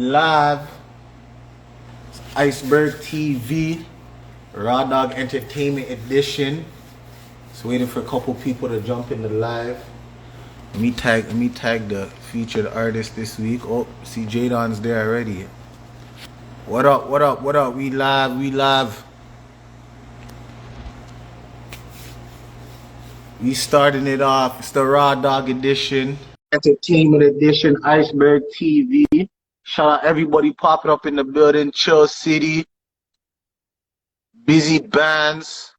Live, Iceberg TV, Rawdog Entertainment Edition. Just waiting for a couple people to jump in the live. Let me tag the featured artist this week. Oh, see Jadon's there already. What up, what up, what up? We live, we live. We starting it off. It's the Rawdog Edition. Entertainment Edition, Iceberg TV. Shout out everybody popping up in the building. Chill City. Busy Bands.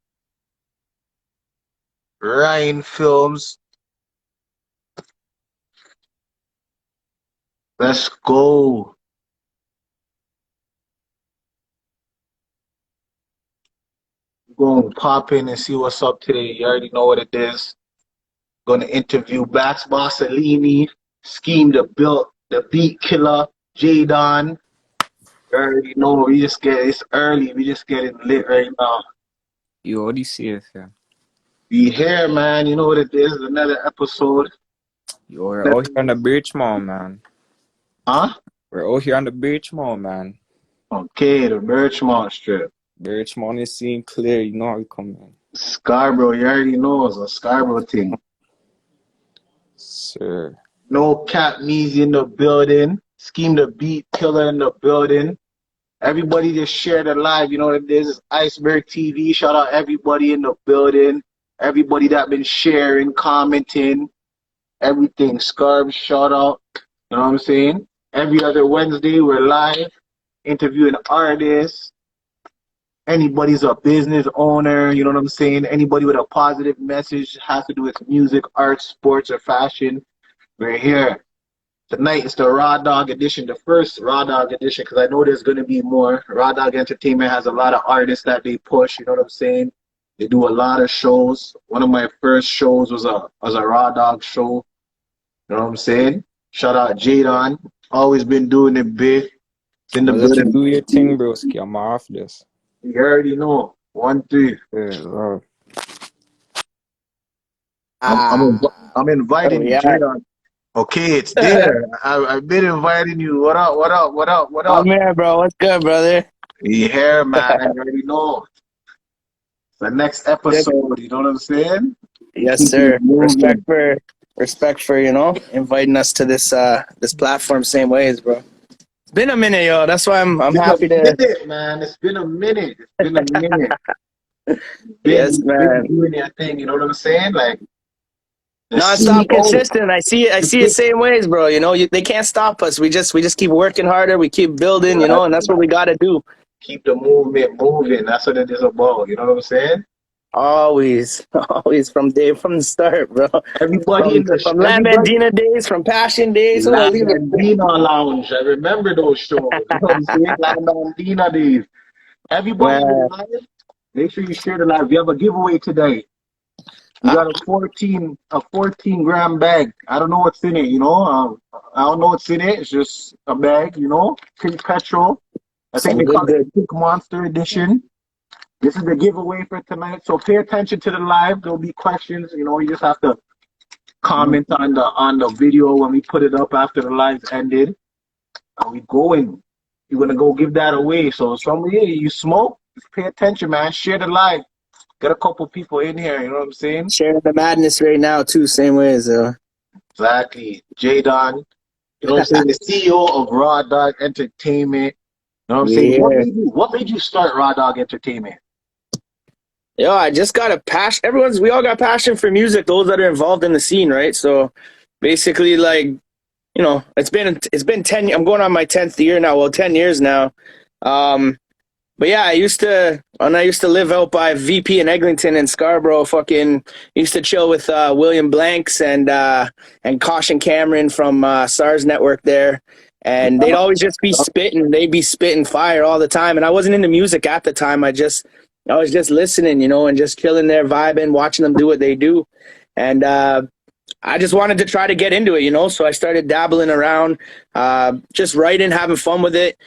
Ryan Films. Let's go. Go and pop in and see what's up today. You already know what it is. Gonna interview Bax Bossalini, Scheme the Built, the Beat Killer, Jadon. You already know it's early. We just getting lit right now. You already see it, yeah. We here, man. You know what it is. Another episode. We're out here on the beach, man. Huh? We're out here on the beach, man. Okay, the Birchmont Strip. Birchmont is seeing clear. You know how we come in. Scarborough, you already know it's a Scarborough thing. Sir. No Cap Measy in the building. Scheme the Beat Killer in the building. Everybody just share the live. You know what it is. It's Iceberg TV. Shout out everybody in the building. Everybody that been sharing, commenting, everything. Scarb, shout out. You know what I'm saying? Every other Wednesday, we're live, interviewing artists. Anybody's a business owner, you know what I'm saying? Anybody with a positive message has to do with music, art, sports, or fashion. We're here. Tonight is the Rawdog edition, the first Rawdog edition, because I know there's going to be more. Rawdog Entertainment has a lot of artists that they push, you know what I'm saying? They do a lot of shows. One of my first shows was a Rawdog show. You know what I'm saying? Shout out Jadon. Always been doing it big. It's in the building. Do your thing, broski. I'm off this. You already know. 1, 3. Yeah, I'm inviting you, Jadon. Okay, it's there. I've been inviting you. What up, what up, what up, what up? I'm here, bro. What's good, brother? You here, man. I already know. The next episode, you know what I'm saying? Yes, sir. Respect for inviting us to this this platform. Same ways, bro. It's been a minute, yo. That's why I'm happy to. Minute, man. It's been a minute. It's been a minute. Yes, man. Doing your thing. You know what I'm saying? Like non-stop consistent. I see it same ways, bro. You know, they can't stop us. We just keep working harder. We keep building. You know, and that's what we gotta do. Keep the movement moving. That's what it is about. You know what I'm saying? Always from the start, bro. Everybody from Lamandina days, from Passion days. Lamandina Lounge. I remember those shows. You know what I'm saying? Lamandina days. Everybody live. Make sure you share the live. We have a giveaway today. We got a 14 gram bag. I don't know what's in it. You know, I don't know what's in it. It's just a bag. You know, pink petrol. I think they call it Pink Monster Edition. This is the giveaway for tonight. So pay attention to the live. There'll be questions. You know, you just have to comment on the video when we put it up after the live's ended. And we going. You're gonna go give that away. So somebody, you smoke, just pay attention, man. Share the live. Get a couple people in here. You know what I'm saying? Sharing the madness right now too. Same ways, Exactly. Jadon. You know what I'm saying? The CEO of Rawdog Entertainment. You know what I'm saying? What made you start Rawdog Entertainment? Yo, I just got a passion. We all got passion for music, those that are involved in the scene, right? So basically, like, you know, it's been 10, I'm going on my 10th year now. Well, 10 years now. But yeah, I used to live out by VP in Eglinton and Scarborough, used to chill with William Blanks and Caution Cameron from SARS Network there. And they'd always just be spitting. They'd be spitting fire all the time. And I wasn't into music at the time. I was just listening, you know, and just chilling there, vibing, watching them do what they do. And I just wanted to try to get into it, you know. So I started dabbling around, just writing, having fun with it,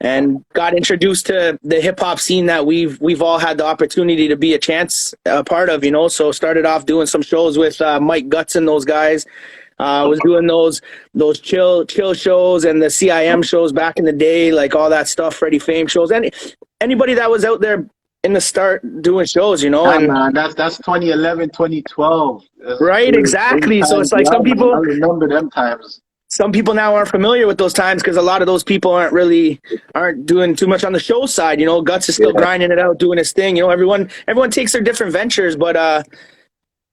and got introduced to the hip hop scene that we've all had the opportunity to be a part of, you know. So started off doing some shows with Mike Guts and those guys. Was doing those chill shows and the CIM shows back in the day, like all that stuff, Freddie Fame shows. Anybody that was out there in the start doing shows, you know. Yeah, and man, that's 2011, 2012. right, exactly. So it's like yeah, some man, people. I remember them times. Some people now aren't familiar with those times because a lot of those people aren't doing too much on the show side. You know, Guts is still grinding it out, doing his thing. You know, everyone takes their different ventures, but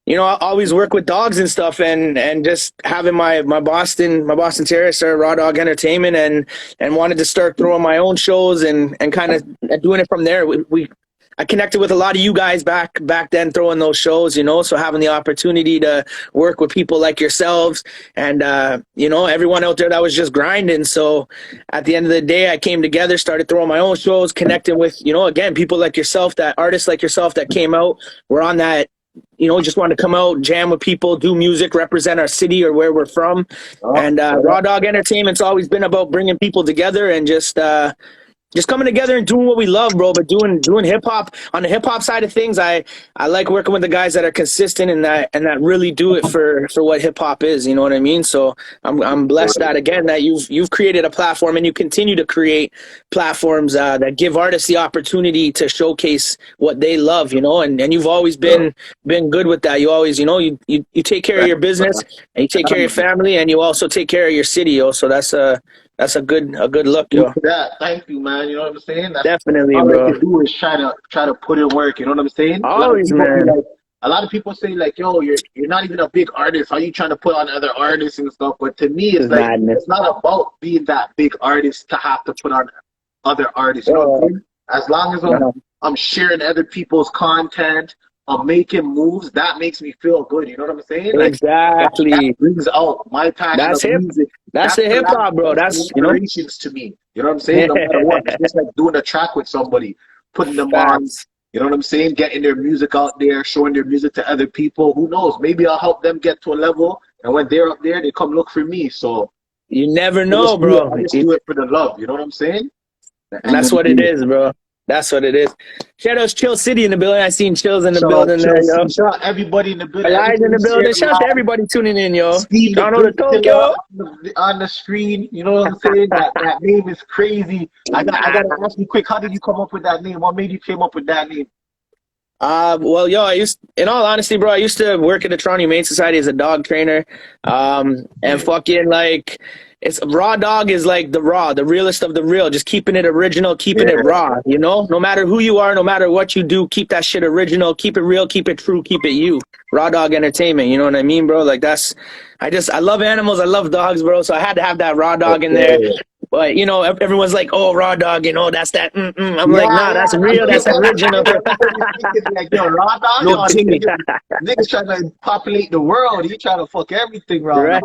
you know, I always work with dogs and stuff, and just having my Boston Terrier started Rawdog Entertainment, and wanted to start throwing my own shows and kind of doing it from there. I connected with a lot of you guys back then throwing those shows, you know, so having the opportunity to work with people like yourselves and, you know, everyone out there that was just grinding. So at the end of the day, I came together, started throwing my own shows, connecting with, you know, again, people like yourself, that artists like yourself that came out, were on that, you know, just wanted to come out, jam with people, do music, represent our city or where we're from. And Rawdog Entertainment's always been about bringing people together and just coming together and doing what we love, bro. But doing hip hop, on the hip hop side of things, I like working with the guys that are consistent and that really do it for what hip hop is. You know what I mean? So I'm blessed that again that you've created a platform and you continue to create platforms that give artists the opportunity to showcase what they love. You know, and you've always been good with that. You always, you know, you take care of your business and you take care of your family and you also take care of your city, yo. So that's a good look, yo. Thank you, man. You know what I'm saying? Definitely, all bro. I can do is try to put in work. You know what I'm saying? Always, man. A lot of people say like, "Yo, you're not even a big artist. How are you trying to put on other artists and stuff?" But to me, it's like madness. It's not about being that big artist to have to put on other artists. You know what I'm saying? As long as I'm sharing other people's content, I'm making moves, that makes me feel good. You know what I'm saying? Like, exactly. That brings out my passion. That's of music. That's the hip hop, bro. That's inspirations to me. You know what I'm saying? No matter what, it's just like doing a track with somebody, putting them on. You know what I'm saying? Getting their music out there, showing their music to other people. Who knows? Maybe I'll help them get to a level, and when they're up there, they come look for me. So you never know, bro. I just do it for the love. You know what I'm saying? And that's what it is, bro. That's what it is. Shout out Chill City in the building. I seen Chills in the building there, yo. Shout out everybody in the building. Elias in the building. Shout out to everybody tuning in, yo. Shout out to Tokyo. On the screen, you know what I'm saying? That name is crazy. I gotta ask you quick, how did you come up with that name? What made you come up with that name? Well, yo, in all honesty, bro, I used to work at the Toronto Humane Society as a dog trainer. And fucking like, it's Rawdog is like the realest of the real, just keeping it original, keeping it raw, you know, no matter who you are, no matter what you do, keep that shit original, keep it real, keep it true, keep it you. Rawdog Entertainment, you know what I mean, bro? Like I love animals, I love dogs, bro, so I had to have that Rawdog in there. But, you know, everyone's like, oh, Rawdog, you know, that's that. I'm like, nah, that's real. That's original. Like, yo, Rawdog, niggas trying to populate the world. He trying to fuck everything, right?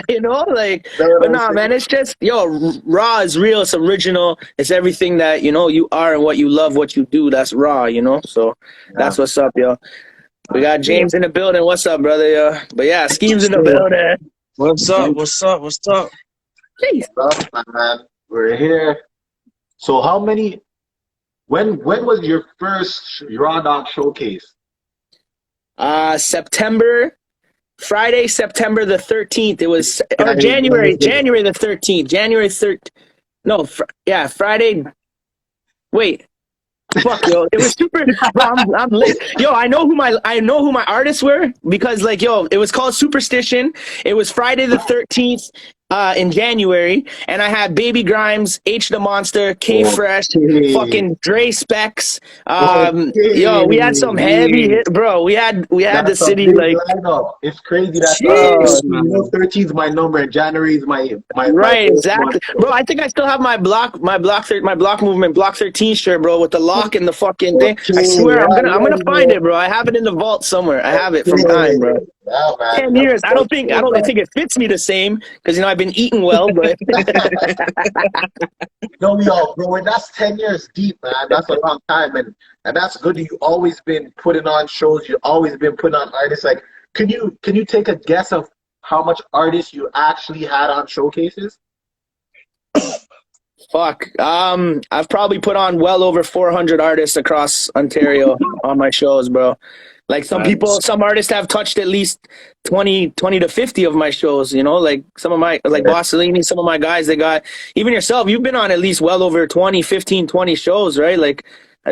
You know, like, but nah, man, it's just, yo, raw is real. It's original. It's everything that, you know, you are and what you love, what you do. That's raw, you know? So that's what's up, yo. We got James in the building. What's up, brother, yo? But yeah, Scheme's in the building. What's up? What's up? What's up? Jeez. Man, we're here. So when was your first Rawdog showcase? Friday, September the 13th. It was January the 13th. Friday. Wait. Fuck, yo, it was super. Bro, I'm lit. Yo, I know who my artists were because, like, yo, it was called Superstition. It was Friday the 13th in January, and I had Baby Grimes, H the Monster, K Fresh, fucking Dre Specs. Yo, we had some heavy hit, bro. We had the city like. It's crazy that 13 is my number and January is my right, exactly, bro. I think I still have my block movement block 13 shirt, bro, with the lock and the fucking thing. I swear, I'm gonna find it, bro. I have it in the vault somewhere. I have it from time, bro. 10 years. I don't think it fits me the same because, you know, I've been eating well, but no, yo, bro, and that's 10 years deep, man. That's a long time, and that's good. You've always been putting on shows. You've always been putting on artists. Like, can you take a guess of how much artists you actually had on showcases? Fuck. I've probably put on well over 400 artists across Ontario on my shows, bro. Like some Right. people, some artists have touched at least 20 to 50 of my shows, you know, like some of my, like Bossellini, some of my guys, they got, even yourself, you've been on at least well over 20, 15, 20 shows, right? Like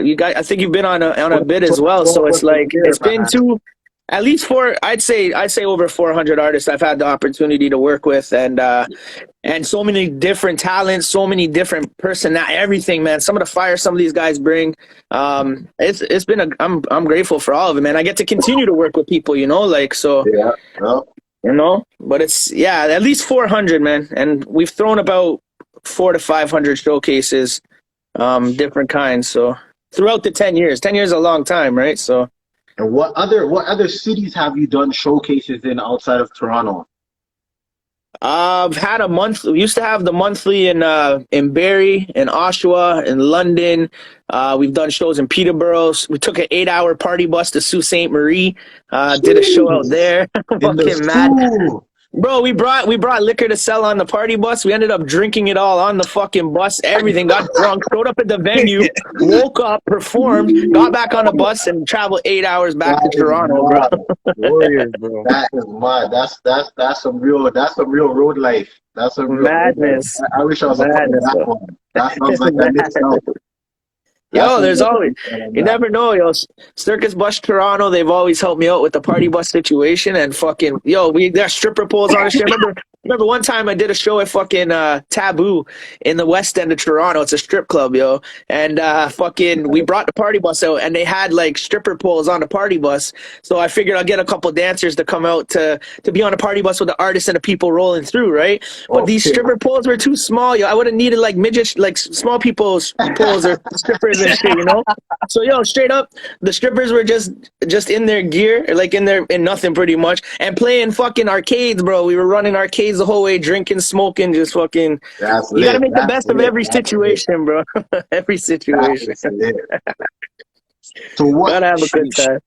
you got, I think you've been on a bit as well. So it's like, it's been at least I'd say over 400 artists I've had the opportunity to work with, and so many different talents, so many different everything, man. Some of the fire some of these guys bring, it's been I'm grateful for all of it, man. I get to continue to work with people, you know, like, so Yeah. Well, you know, but it's, yeah, at least 400, man, and we've thrown about 400 to 500 showcases, different kinds, so throughout the 10 years. 10 years is a long time, right? So. and what other cities have you done showcases in outside of Toronto? I've had a month. We used to have the monthly in Barrie, in Oshawa, in London. We've done shows in Peterborough. We took an 8-hour party bus to Sault Ste. Marie. Did a show out there. Fucking mad. Bro, we brought liquor to sell on the party bus. We ended up drinking it all on the fucking bus. Everything, got drunk, showed up at the venue, woke up, performed, got back on the bus, and traveled 8 hours back to Toronto, bro. Warriors, bro. That is mad. That's some real road life. That's some real Madness. I wish I was a part of that one. That sounds like that mixed out. Yo, there's always, you never know, yo. Circus Bus Toronto, they've always helped me out with the party bus situation, and fucking, yo, we got stripper poles on the shit. Remember one time I did a show at fucking Taboo in the West End of Toronto. It's a strip club, yo. And fucking, we brought the party bus out, and they had like stripper poles on the party bus. So I figured I'll get a couple dancers to come out to be on a party bus with the artists and the people rolling through, right? But these stripper poles were too small, yo. I would have needed like midget, like small people's poles or strippers and shit, you know? So, yo, straight up, the strippers were just in their gear, like in nothing pretty much, and playing fucking arcades, bro. We were running arcades the whole way, drinking, smoking, just fucking. You gotta make the best of every situation, bro. Every situation. So what? Gotta have a good time.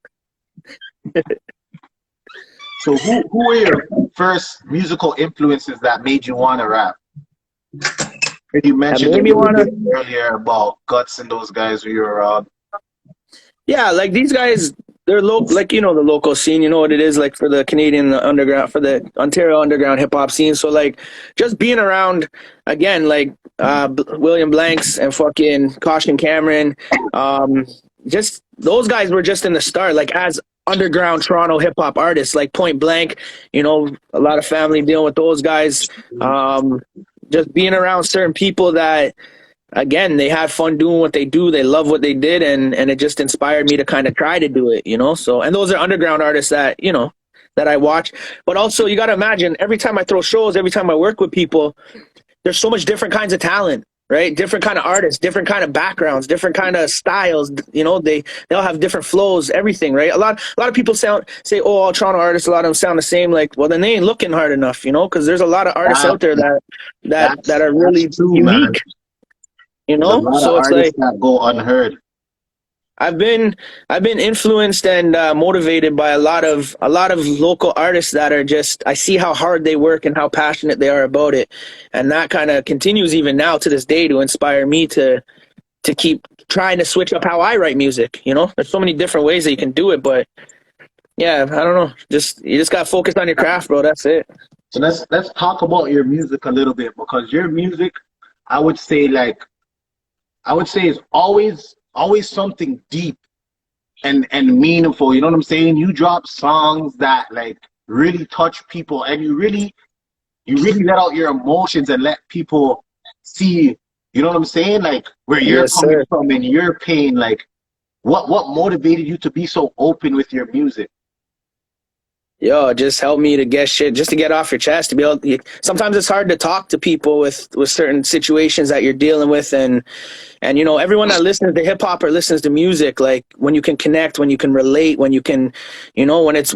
So who were your first musical influences that made you want to rap? You mentioned earlier about Guts and those guys who you were around. Yeah, like these guys, they're local, like, you know, the local scene, you know what it is, like for the Canadian underground, for the Ontario underground hip hop scene. So like just being around, again, like William Blanks and fucking Caution Cameron, just those guys were just in the start, like as underground Toronto hip hop artists, like Point Blank, you know, a lot of family dealing with those guys. Just being around certain people that, again, they had fun doing what they do. They love what they did, and it just inspired me to kind of try to do it, you know? So, and those are underground artists that, you know, that I watch. But also, you got to imagine, every time I throw shows, every time I work with people, there's so much different kinds of talent, right? Different kind of artists, different kind of backgrounds, different kind of styles, you know, they all have different flows, everything, right? A lot of people say, oh, all Toronto artists, a lot of them sound the same. Like, well, then they ain't looking hard enough, you know, because there's a lot of artists out there that are really true, unique, man. You know? So it's like that go unheard. I've been influenced and motivated by a lot of local artists that are just, I see how hard they work and how passionate they are about it, and that kind of continues even now to this day to inspire me to keep trying to switch up how I write music. You know, there's so many different ways that you can do it, but yeah, I don't know. You just got focused on your craft, bro. That's it. So let's talk about your music a little bit, because your music, I would say is always something deep and meaningful. You know what I'm saying? You drop songs that like really touch people, and you really let out your emotions and let people see, you know what I'm saying? Like where you're coming from and your pain. Like what motivated you to be so open with your music? Yo, just help me to get shit, just to get off your chest, to be able to, sometimes it's hard to talk to people with certain situations that you're dealing with, and you know, everyone that listens to hip hop or listens to music, like when you can connect, when you can relate, when you can, you know, when it's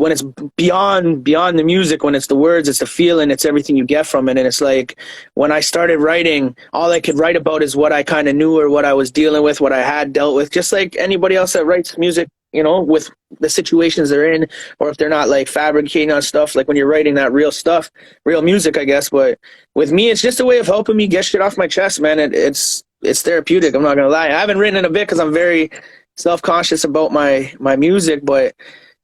beyond the music, when it's the words, it's the feeling, it's everything you get from it. And it's like when I started writing, all I could write about is what I kind of knew or what I was dealing with, what I had dealt with, just like anybody else that writes music, you know, with the situations they're in, or if they're not like fabricating on stuff, like when you're writing that real stuff, real music, I guess. But with me, it's just a way of helping me get shit off my chest, man. It's therapeutic. I'm not gonna lie. I haven't written in a bit because I'm very self-conscious about my music, but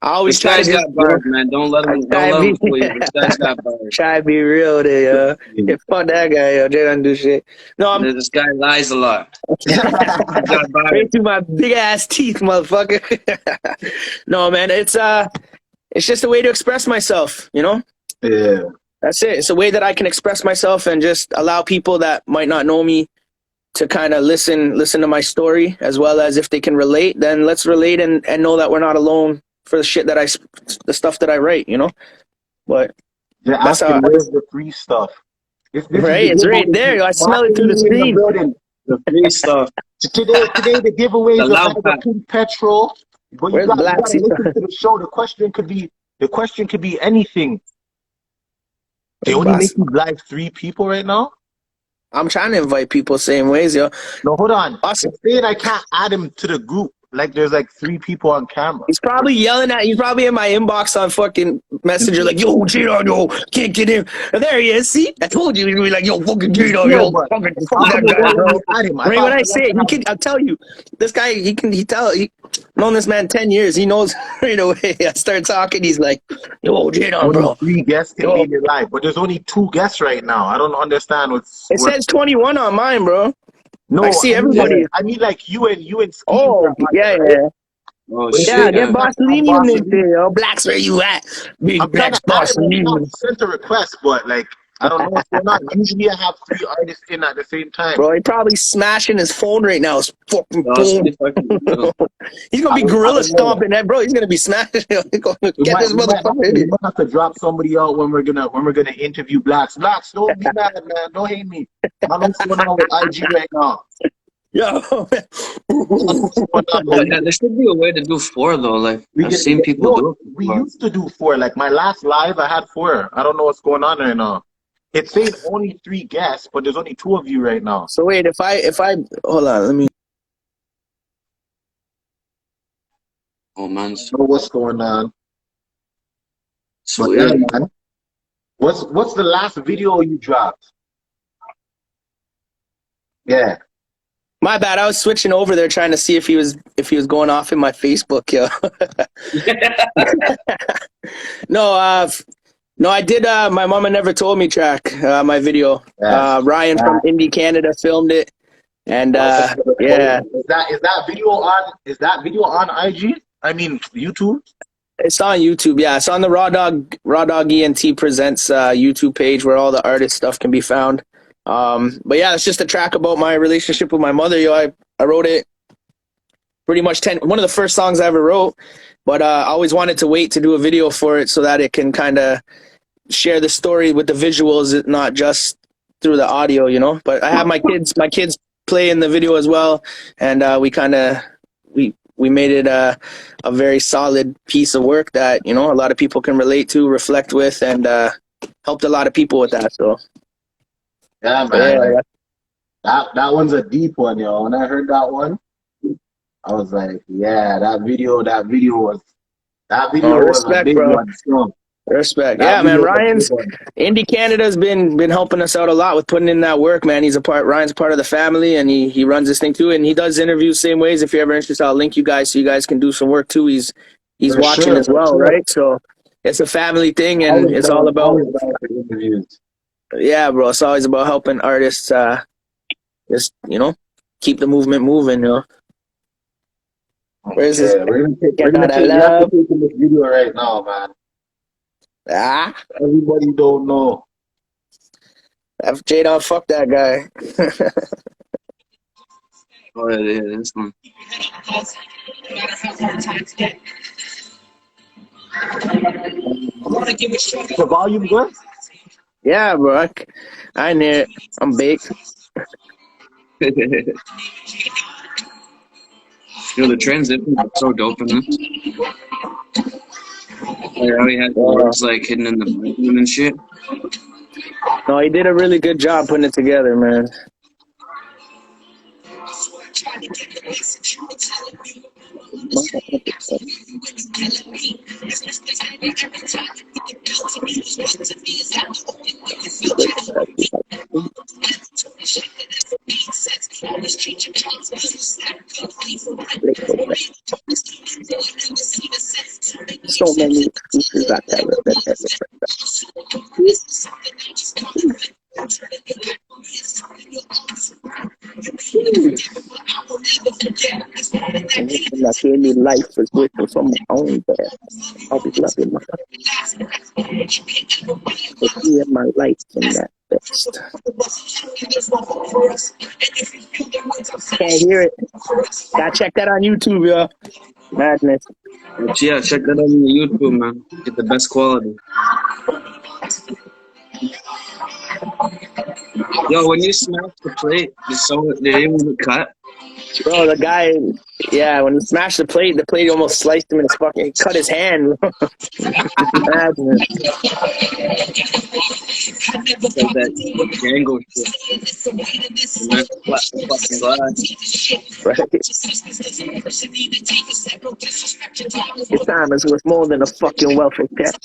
I always This try to guy's just, got bars, man. Don't let I him. try Don't to let be, him fool you. This guy's got bars. try to be real there, yo. Yeah, fuck that guy, yo. Jay don't do shit. No, I'm This guy lies a lot. He's got bars. straight through my big ass teeth, motherfucker. No, man, it's just a way to express myself, you know? Yeah. That's it. It's a way that I can express myself and just allow people that might not know me to kind of listen to my story, as well as if they can relate, then let's relate and know that we're not alone for the shit that the stuff that I write, you know? But They're that's how, asking where's the free stuff. If this is right? the It's right giveaway, there. I smell it through the marketing in the screen. building. The free stuff. Today the giveaway The is a loud bag pack. of pink petrol. But you Where's gotta Black listen Sea? to the show. The question could be anything. They Where's only Boss? make you live 3 people right now? I'm trying to invite people same ways, yo. No, hold on. Awesome. It's saying I can't add him to the group. Like there's like 3 people on camera. He's probably yelling at. He's probably in my inbox on fucking Messenger, like, "Yo, Gino, yo, can't get him." And there he is. See, I told you he's gonna be like, "Yo, fucking Gino, Yeah, yo, but fucking how fuck that come they guy, won't let bro." me add him? I Right when thought I I say it, he can. I'll tell you, this guy, he can. He known this man 10 years. He knows right away. I start talking. He's like, "Yo, Gino, only bro." 3 guests can Yo. be in live, but there's only 2 guests right now. I don't understand It says 21 on mine, bro. No, I see everybody. I mean like you and Scheme Oh, are on yeah, it, right? yeah. Oh But it Yeah, says shit. get Yeah. I'm Bossini in Boss this Elite. there, yo. Blacks, where you at? I'm Big trying Blacks, to add him right now. Bossini. Sent a request, but like I don't know what's going on. Usually I have 3 artists in at the same time. Bro, he probably smashing his phone right now. His fucking No, it's phone. pretty fucking real. He's gonna be I gorilla don't know. stomping that, bro. He's gonna be smashing. He's gonna We get might, this we might, have motherfucker. to, we might have to drop somebody out when we're gonna interview Blacks. Blacks, don't be mad, man. Don't hate me. I know what's going on with IG right now. Yo. I know what's going on, but Yeah, there should be a way to do 4 though. Like I've we seen people do it we before. used to do 4. Like my last live, I had 4. I don't know what's going on right now. It's saying only 3 guests, but there's only 2 of you right now. So wait, if I hold on, let me. Oh man, I don't know what's going on. it's But yeah, weird. man. What's the last video you dropped? Yeah. My bad. I was switching over there trying to see if he was going off in my Facebook, yo. No, I did my mama never told me track, my video. Yes. Ryan from Indie Canada filmed it. And yeah. Is that video on IG? I mean YouTube? It's on YouTube, yeah. It's on the Rawdog ENT Presents YouTube page where all the artist stuff can be found. But yeah, it's just a track about my relationship with my mother. Yo, I wrote it pretty much one of the first songs I ever wrote, but I always wanted to wait to do a video for it so that it can kind of share the story with the visuals, not just through the audio, you know. But I have my kids play in the video as well, and we made it a very solid piece of work that, you know, a lot of people can relate to, reflect with, and helped a lot of people with that. So Yeah, man. yeah. Like, that one's a deep one, yo. When I heard that one, I was like, yeah, that video was a Respect, big bro. one. So, Respect. that Yeah, man. video was a Ryan's big one. Indie Canada's been helping us out a lot with putting in that work, man. Ryan's part of the family, and he runs this thing too, and he does interviews same ways. If you're ever interested, I'll link you guys so you guys can do some work too. He's For watching sure, as for well, sure. right? So it's a family thing, and Always it's all about always down for interviews. yeah, bro. It's always about helping artists, just, you know, keep the movement moving, you know. Where's this? Yeah, we're gonna Get out of we have love. to take in this video right now, man. Ah, Everybody don't know. J-Dog, fuck that guy. Oh yeah, this one. The volume good? Yeah, bro. I knew it. I'm baked. Yo, the transition is so dope in them. Like how he had the words like hidden in the background and shit. No, he did a really good job putting it together, man. so many excuses I tell her that. And I gave me life was written from my own bed. I'll be loving my be in my life in that best. Can't hear it. Gotta check that on YouTube, yo. Madness. Yeah, check that out on the YouTube, man. Get the best quality. Yo, when you smash the plate, did anyone get cut? Bro, the guy, yeah, when he smashed the plate almost sliced him in his fucking, he cut his hand. Madness. Like that Django shit. And that's fucking glass. Right? Your time is worth more than a fucking welfare check.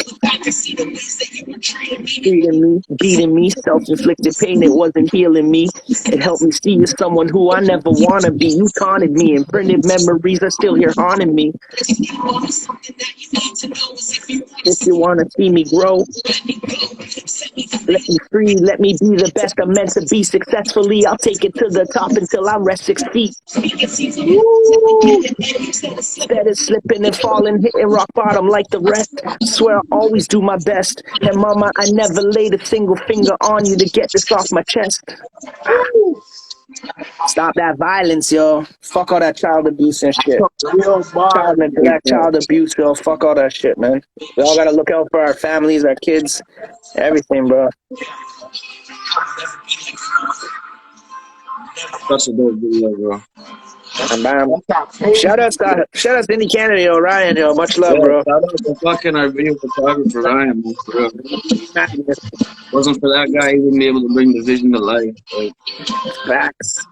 Beating me, self-inflicted pain, it wasn't healing me. It helped me see you someone who I never want to be. You taunted me, and printed memories are still here haunting me. If you want to see me grow, let me free, let me be the best I'm meant to be successfully. I'll take it to the top until I rest 6 feet. Instead of slipping and falling, hitting rock bottom like the rest. Swear I'll always do my best. And mama, I never laid a single finger on you to get this off my chest. Stop that violence, yo. Fuck all that child abuse and shit. Child neglect, child abuse, yo. Fuck all that shit, man. We all gotta look out for our families, our kids, everything, bro. That's a dope video, bro. Shout out to Indy Canada, yo, Ryan, yo. Much love, bro. Shout out to fucking our video photographer, Ryan, man, for real. Wasn't for that guy, he wouldn't be able to bring the vision to life. Like, Facts.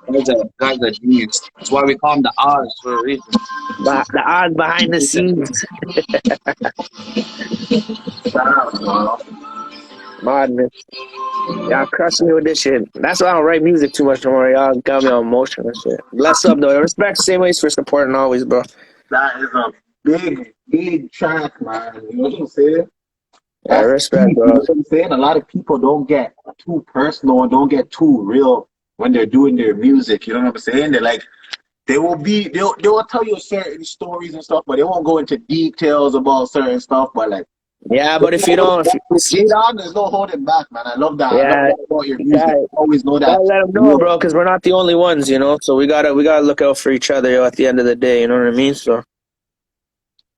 Guy's a genius. That's why we call him the Oz for a reason. The Oz behind the scenes. Madness. Y'all crushing me with this shit. That's why I don't write music too much no more. Y'all got me on emotion and shit. Bless up, though. Respect, same ways for supporting always, bro. That is a big track, man. You know what I'm saying? Yeah, respect, bro. You know what I'm saying? A lot of people don't get too personal and don't get too real when they're doing their music. You know what I'm saying? They're like, they will tell you certain stories and stuff, but they won't go into details about certain stuff. But like, yeah, but if you don't, there's no holding back, man. I love that. Yeah, I love that about your music. yeah. Always know that. Gotta let them know, bro, because we're not the only ones, you know. So we gotta look out for each other, yo. At the end of the day, you know what I mean. So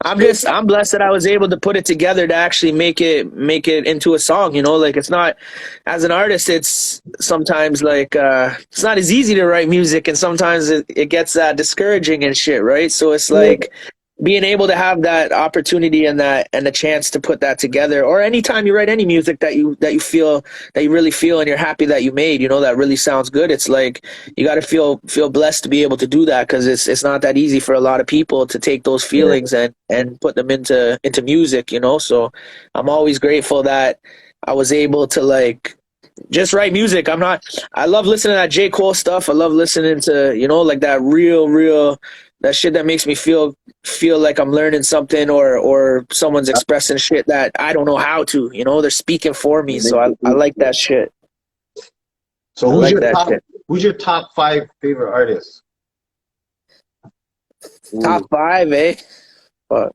I'm blessed that I was able to put it together to actually make it into a song, you know. Like, it's not, as an artist, it's sometimes like it's not as easy to write music, and sometimes it gets discouraging and shit, right? So it's like, being able to have that opportunity and the chance to put that together, or anytime you write any music that you really feel and you're happy that you made, you know, that really sounds good. It's like, you got to feel blessed to be able to do that, because it's not that easy for a lot of people to take those feelings and put them into music, you know. So I'm always grateful that I was able to like just write music. I love listening to that J. Cole stuff. I love listening to, you know, like that real that shit that makes me feel like I'm learning something, or someone's expressing shit that I don't know how to, you know, they're speaking for me. So I like that shit. So who's your top 5 favorite artists? Top 5, eh? Fuck.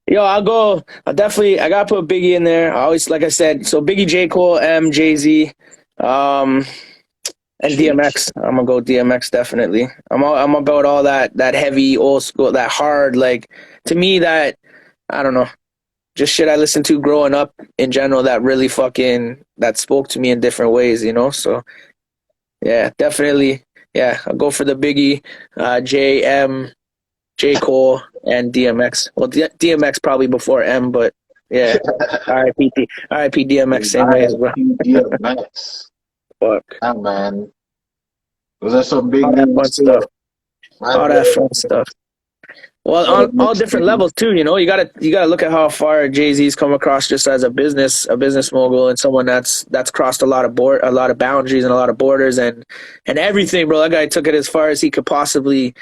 Yo, I gotta put Biggie in there. I always, like I said, so Biggie, J. Cole, M, Jay-Z, and DMX. I'm gonna go DMX, definitely. I'm about all that heavy, old school, that hard, like, to me, that, I don't know, just shit I listened to growing up in general, that really that spoke to me in different ways, you know. So yeah, definitely, yeah, I'll go for the Biggie, J. Cole, and DMX. Well, DMX probably before M, but yeah. R.I.P. DMX, same way as well. DMX. Fuck. Yeah, man. Those are some big all that fun stuff. All that fun stuff. Well, on all different levels too, you know. You gotta look at how far Jay-Z's come across just as a business mogul, and someone that's crossed a lot of boundaries and a lot of borders and everything, bro. That guy took it as far as he could possibly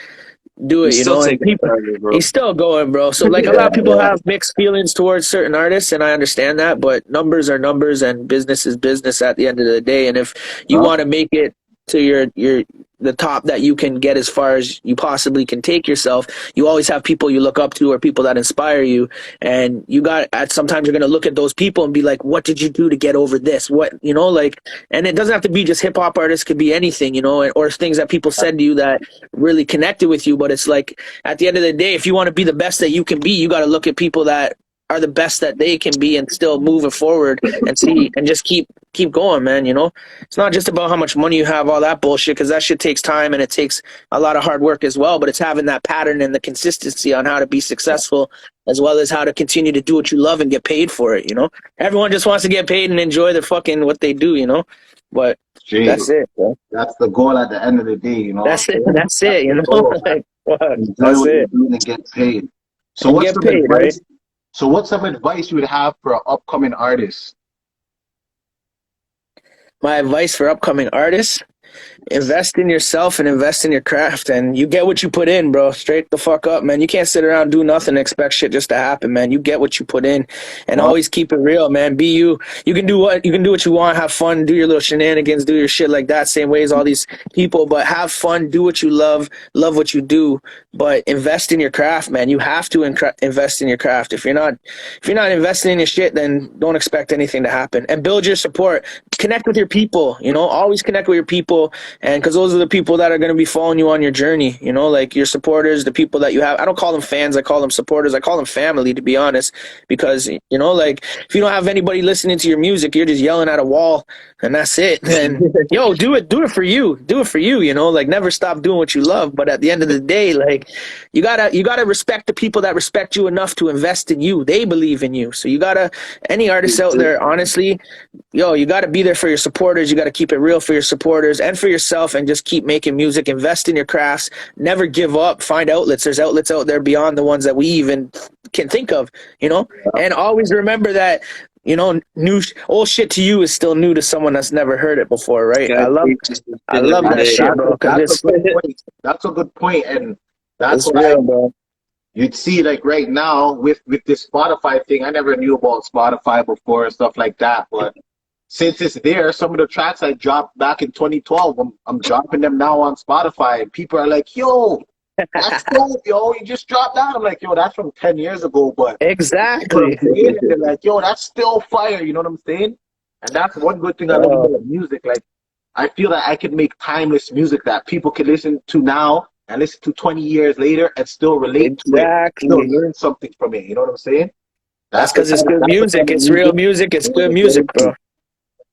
do it, He's you still know, and taking people, charges, bro. he's still going, bro. So like a lot of people have mixed feelings towards certain artists, and I understand that, but numbers are numbers and business is business at the end of the day. And if you want to make it to your the top that you can get as far as you possibly can take yourself, you always have people you look up to or people that inspire you. And you got at sometimes you're gonna look at those people and be like, what did you do to get over this? What, you know, like, and it doesn't have to be just hip hop artists, could be anything, you know, or things that people said to you that really connected with you. But it's like at the end of the day, if you want to be the best that you can be, you got to look at people that are the best that they can be and still moving forward and see and just keep going, man. You know, it's not just about how much money you have, all that bullshit, because that shit takes time and it takes a lot of hard work as well. But it's having that pattern and the consistency on how to be successful, as well as how to continue to do what you love and get paid for it. You know, everyone just wants to get paid and enjoy the fucking what they do. You know, but that's it, bro. That's the goal at the end of the day, you know. That's it. That's it. You know, like, fuck, Enjoy that's what it. you're doing and get paid. So And what's get some paid, advice? right? So what's some advice you would have for an upcoming artist? My advice for upcoming artists: invest in yourself and invest in your craft, and you get what you put in, bro. Straight the fuck up, man. You can't sit around and do nothing and expect shit just to happen, man. You get what you put in, and always keep it real, man. Be you. You can do what you want, have fun, do your little shenanigans, do your shit like that, same way as all these people, but have fun, do what you love what you do, but invest in your craft, man. You have to invest in your craft. If you're not investing in your shit, then don't expect anything to happen. And build your support. Connect with your people, you know, always connect with your people. And because those are the people that are going to be following you on your journey, you know, like your supporters, the people that you have. I don't call them fans, I call them supporters. I call them family, to be honest, because, you know, like if you don't have anybody listening to your music, you're just yelling at a wall and that's it. Then, yo, do it for you. Do it for you, you know, like never stop doing what you love. But at the end of the day, like you gotta respect the people that respect you enough to invest in you. They believe in you. So you gotta, any artists out there, honestly, yo, you gotta be there for your supporters. You gotta keep it real for your supporters and for yourself, and just keep making music. Invest in your crafts. Never give up. Find outlets. There's outlets out there beyond the ones that we even can think of, you know. And always remember that, you know, old shit to you is still new to someone that's never heard it before, right? I love that shit, bro. That's a good point. That's a good point, and that's It's why real, bro. you'd see, like right now with this Spotify thing. I never knew about Spotify before and stuff like that, but since it's there, some of the tracks I dropped back in 2012, I'm dropping them now on Spotify, and people are like, "Yo, that's dope, yo! You just dropped that." I'm like, "Yo, that's from 10 years ago," but Exactly. they're like, "Yo, that's still fire." You know what I'm saying? And that's one good thing I love about music. Like, I feel that I can make timeless music that people can listen to now and listen to 20 years later and still relate to it, still learn something from it. You know what I'm saying? That's because it's good music. It's real music. It's good music, bro.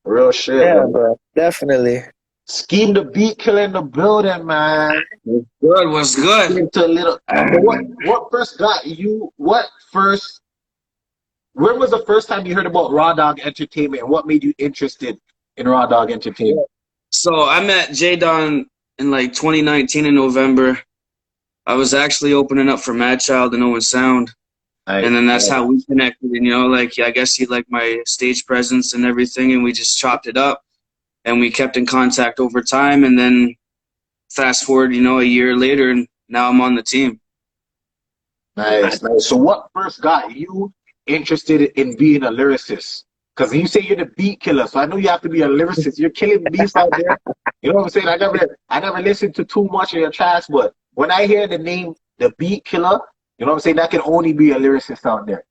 Real shit. Yeah, bro. Definitely. Scheme the beat killer in the building, man. Was good. Into a little. What first got you? When was the first time you heard about Rawdog Entertainment, and what made you interested in Rawdog Entertainment? So I met J Don in like 2019 in November. I was actually opening up for Mad Child and Owen Sound. And then that's how we connected. And, you know, like, I guess he liked my stage presence and everything, and we just chopped it up. And we kept in contact over time. And then fast forward, you know, a year later, and now I'm on the team. Nice. So what first got you interested in being a lyricist? Because you say you're the beat killer, so I know you have to be a lyricist. You're killing beats out there. You know what I'm saying? I never listened to too much of your tracks, but when I hear the name, the beat killer, you know what I'm saying? That can only be a lyricist out there.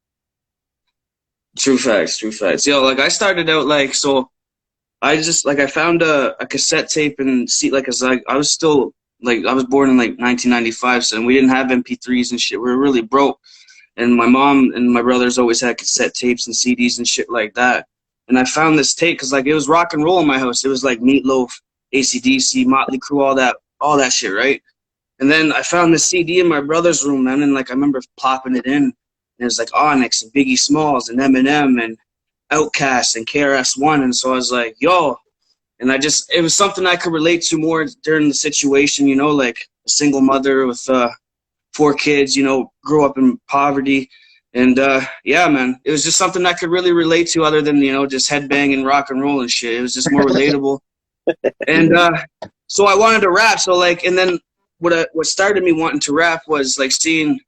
True facts. Yo, like I started out like, so I just like, I found a cassette tape and see, like, I was still like, I was born in like 1995, so we didn't have MP3s and shit. We were really broke. And my mom and my brothers always had cassette tapes and CDs and shit like that. And I found this tape because like it was rock and roll in my house. It was like Meatloaf, AC/DC, Motley Crue, all that shit, right? And then I found this CD in my brother's room, man, and like I remember plopping it in, and it was like Onyx and Biggie Smalls and Eminem and Outkast and KRS-One, and so I was like, yo, and it was something I could relate to more during the situation, you know, like a single mother with 4 kids, you know, grew up in poverty, and yeah, man, it was just something I could really relate to, other than, you know, just headbanging rock and roll and shit. It was just more relatable, and so I wanted to rap, so like, and then what started me wanting to rap was like seeing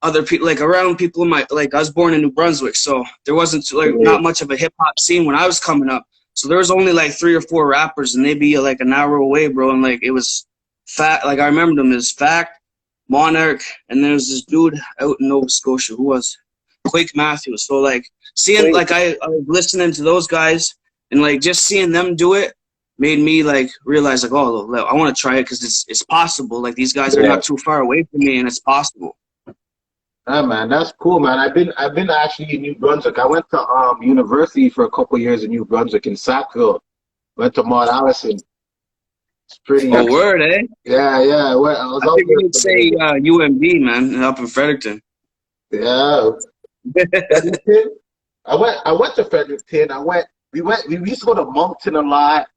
other people, like around people in my, like I was born in New Brunswick, so there wasn't like not much of a hip hop scene when I was coming up. So there was only like 3 or 4 rappers, and they'd be like an hour away, bro. And like it was like I remember them as Fact, Monarch, and there's this dude out in Nova Scotia who was Quake Matthews. So like seeing like I was listening to those guys and like just seeing them do it made me like realize like, oh, I want to try it because it's possible. Like these guys are not too far away from me, and it's possible. Yeah, man, that's cool, man. I've been actually in New Brunswick. I went to university for a couple years in New Brunswick in Sackville. Went to Mount Allison. It's pretty. Oh, word, eh? Yeah, yeah. I was I think you'd say UMB, man, up in Fredericton. Yeah. Fredericton. I went to Fredericton. We used to go to Moncton a lot.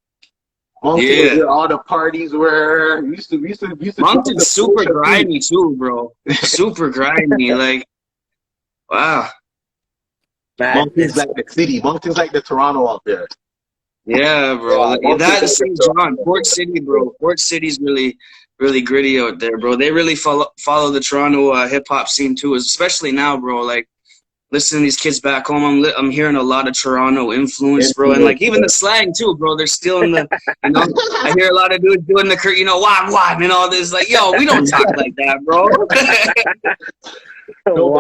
Moncton was where all the parties were. We used to Moncton's super grimy too, bro. Super grimy, like wow. Moncton's like the city. Moncton's like the Toronto out there. Yeah, bro. That is St. John, Port City, bro. Port City's really, really gritty out there, bro. They really follow the Toronto hip hop scene too, especially now, bro. Like listening to these kids back home, I'm hearing a lot of Toronto influence, bro, and like even the slang too, bro. They're still in the, you know. I hear a lot of dudes doing the, you know, wah and all this. Like, yo, we don't talk like that, bro. No,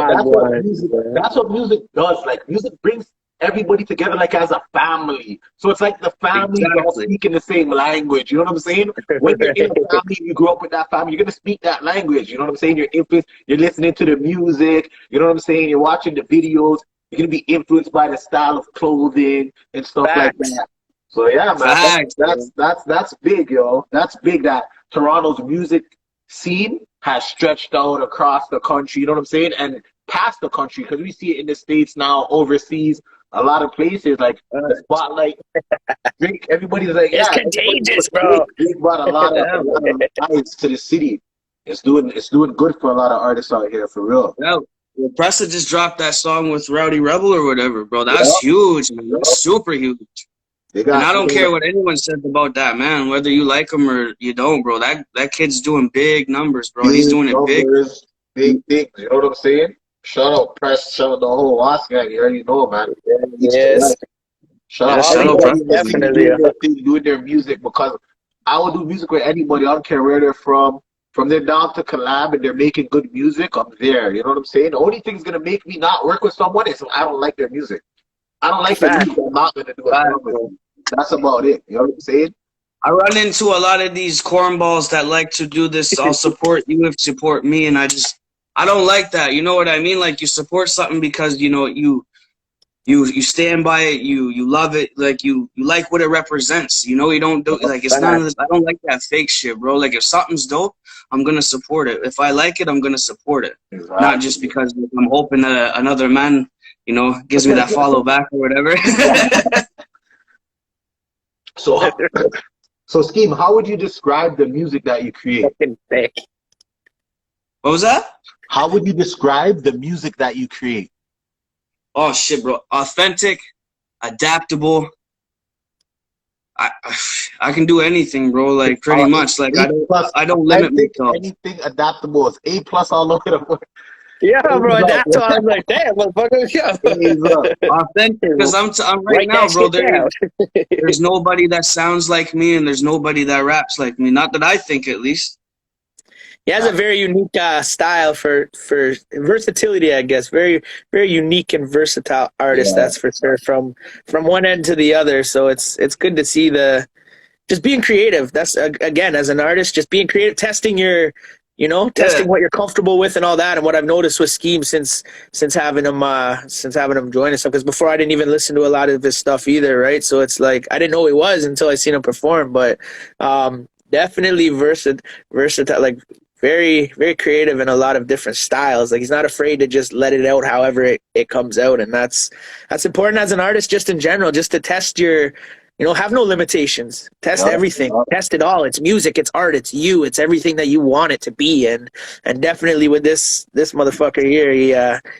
that's what music does. Like music brings everybody together like as a family. So it's like the family all speaking the same language. You know what I'm saying? When you're in a family, you grow up with that family, you're gonna speak that language. You know what I'm saying? You're listening to the music, you know what I'm saying? You're watching the videos, you're gonna be influenced by the style of clothing and stuff like that. So yeah, man, that's big, yo. That's big that Toronto's music scene has stretched out across the country, you know what I'm saying? And past the country, because we see it in the States now, overseas, a lot of places, like the spotlight. Drake, everybody's like, it's contagious, bro. Drake brought a lot of eyes to the city. It's doing good for a lot of artists out here, for real. Yeah, well, Pressa just dropped that song with Rowdy Rebel or whatever, bro. That's huge, man. That's super huge. And I don't care what anyone says about that, man. Whether you like him or you don't, bro. That kid's doing big numbers, bro. He's doing it big. Big. You know what I'm saying? Shout out Press, shout out the whole Wasp gang. You already know, man. Yes. Shout out Press. Definitely doing their music, because I will do music with anybody. I don't care where they're from. From they're down to collab and they're making good music, I'm there. You know what I'm saying? The only thing's gonna make me not work with someone is if I don't like their music. I don't like their music. I'm not gonna do it. That's about it. You know what I'm saying? I run into a lot of these cornballs that like to do this. I'll support you if you support me, and I don't like that. You know what I mean? Like you support something because you know you stand by it. You love it. Like you like what it represents. You know, you don't do like it's none of this. I don't like that fake shit, bro. Like if something's dope, I'm gonna support it. If I like it, I'm gonna support it. Exactly. Not just because I'm hoping that another man, you know, gives me that follow back or whatever. So Scheme, how would you describe the music that you create? What was that? How would you describe the music that you create? Oh shit, bro! Authentic, adaptable. I can do anything, bro. Like pretty much. Like I don't limit myself. Anything adaptable is A+ all over the board. Yeah, bro. That's why I was like, damn, motherfucker. Authentic, because I'm right now, bro. There's nobody that sounds like me, and there's nobody that raps like me. Not that I think, at least. He has a very unique style for versatility, I guess. Very, very unique and versatile artist, that's for sure. From one end to the other. So it's good to see just being creative. That's again, as an artist, just being creative, testing testing what you're comfortable with and all that. And what I've noticed with Scheme since having him join us, because before I didn't even listen to a lot of his stuff either, right? So it's like I didn't know who he was until I seen him perform. But definitely versatile, like very, very creative in a lot of different styles. Like he's not afraid to just let it out however it comes out. And that's important as an artist, just in general, just to test your, have no limitations. Test everything. Test it all. It's music, it's art, it's you, it's everything that you want it to be. And definitely with this motherfucker here,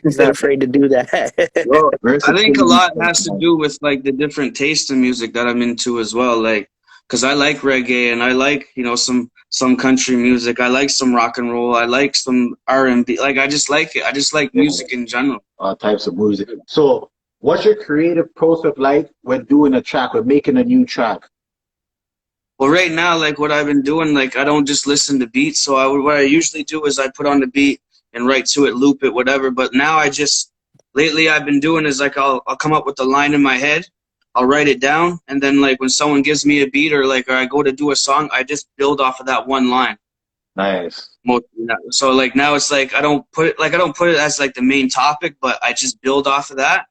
he's not afraid to do that. Well, I think a lot has to do with like the different tastes in music that I'm into as well. Like because I like reggae and I like, you know, some country music. I like some rock and roll. I like some R&B. Like, I just like it. I just like music in general. All types of music. So, what's your creative process like when doing a track, when making a new track? Well, right now, like what I've been doing, like I don't just listen to beats. So what I usually do is I put on the beat and write to it, loop it, whatever. But now lately I've been doing is like I'll come up with a line in my head, I'll write it down, and then like when someone gives me a beat or I go to do a song, I just build off of that one line. Nice. So like now it's like I don't put it as like the main topic, but I just build off of that,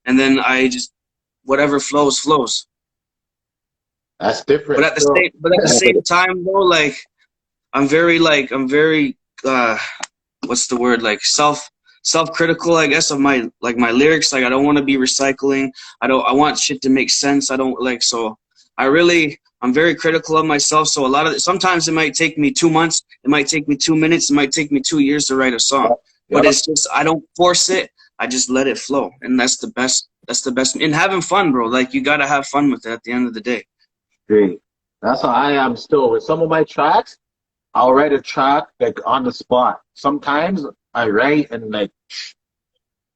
and then I just whattever flows. That's different. But at the same time though, like I'm very what's the word, like self-critical, I guess, of my lyrics. Like I don't want to be recycling. I want shit to make sense. I don't like, so I'm very critical of myself. So sometimes it might take me 2 months, it might take me 2 minutes, it might take me 2 years to write a song. But it's just I don't force it. I just let it flow. And that's the best. And having fun, bro. Like you gotta have fun with it at the end of the day. Great. That's how I am still. With some of my tracks, I'll write a track like on the spot. Sometimes I write and like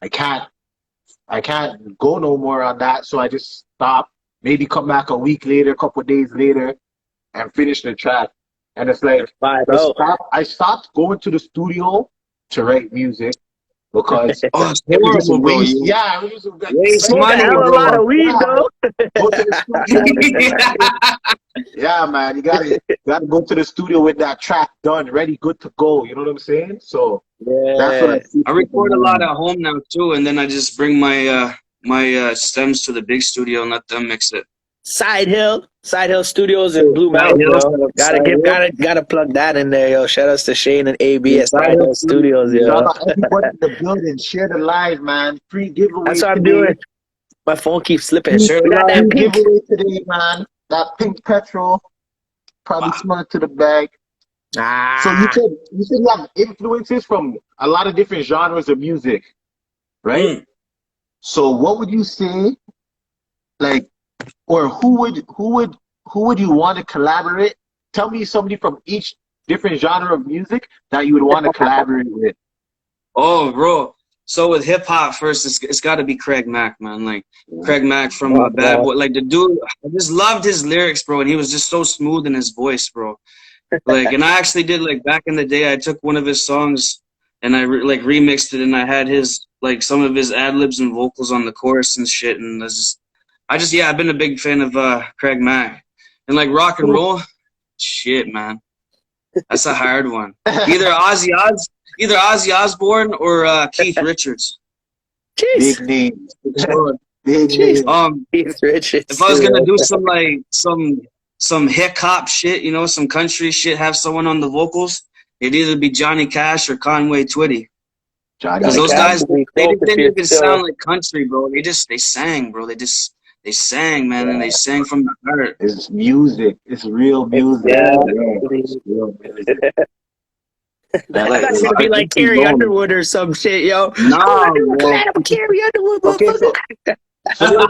I can't go no more on that, so I just stop. Maybe come back a week later, a couple of days later, and finish the track. And it's like I stopped going to the studio to write music because oh, it's it was just horrible, bro. yeah, it was Waste money, a lot of weed, though. Go to the studio. Yeah, man, you gotta go to the studio with that track done, ready, good to go. You know what I'm saying? So that's what I see. I record a lot at home now too, and then I just bring my stems to the big studio and let them mix it. Side Hill Studios in Blue Mountain, yo. Gotta plug that in there, yo. Shout outs to Shane and AB at Side Hill Studios, yo. Shout out everybody in the building. Share the live, man. Free giveaway. That's what I'm today. doing. My phone keeps slipping. Share the Goddamn live pink. giveaway today, man. That pink petrol probably smart to the bag. So you said you have influences from a lot of different genres of music, right? So what would you say, like, or who would you want to collaborate? Tell me somebody from each different genre of music that you would want to collaborate with. Oh, bro. So with hip hop first, it's got to be Craig Mack, man. Like Craig Mack from Bad Boy. Like the dude, I just loved his lyrics, bro, and he was just so smooth in his voice, bro. Like, and I actually did, like, back in the day, I took one of his songs and I remixed it, and I had his some of his ad libs and vocals on the chorus and shit. And I've been a big fan of Craig Mack. And like rock and roll, shit, man, that's a hard one. Either Ozzy Osbourne or Keith Richards. Jeez. Big names. Big names. Keith Richards. If I was gonna do some hip hop shit, you know, some country shit, have someone on the vocals, it'd either be Johnny Cash or Conway Twitty. Because those guys, they didn't even sound like country, bro. They sang, bro. They sang, man, and they sang from the heart. It's music. It's real music. It's real music. That's gonna be like Carrie Underwood or some shit, yo. No, Carrie Underwood. Okay, so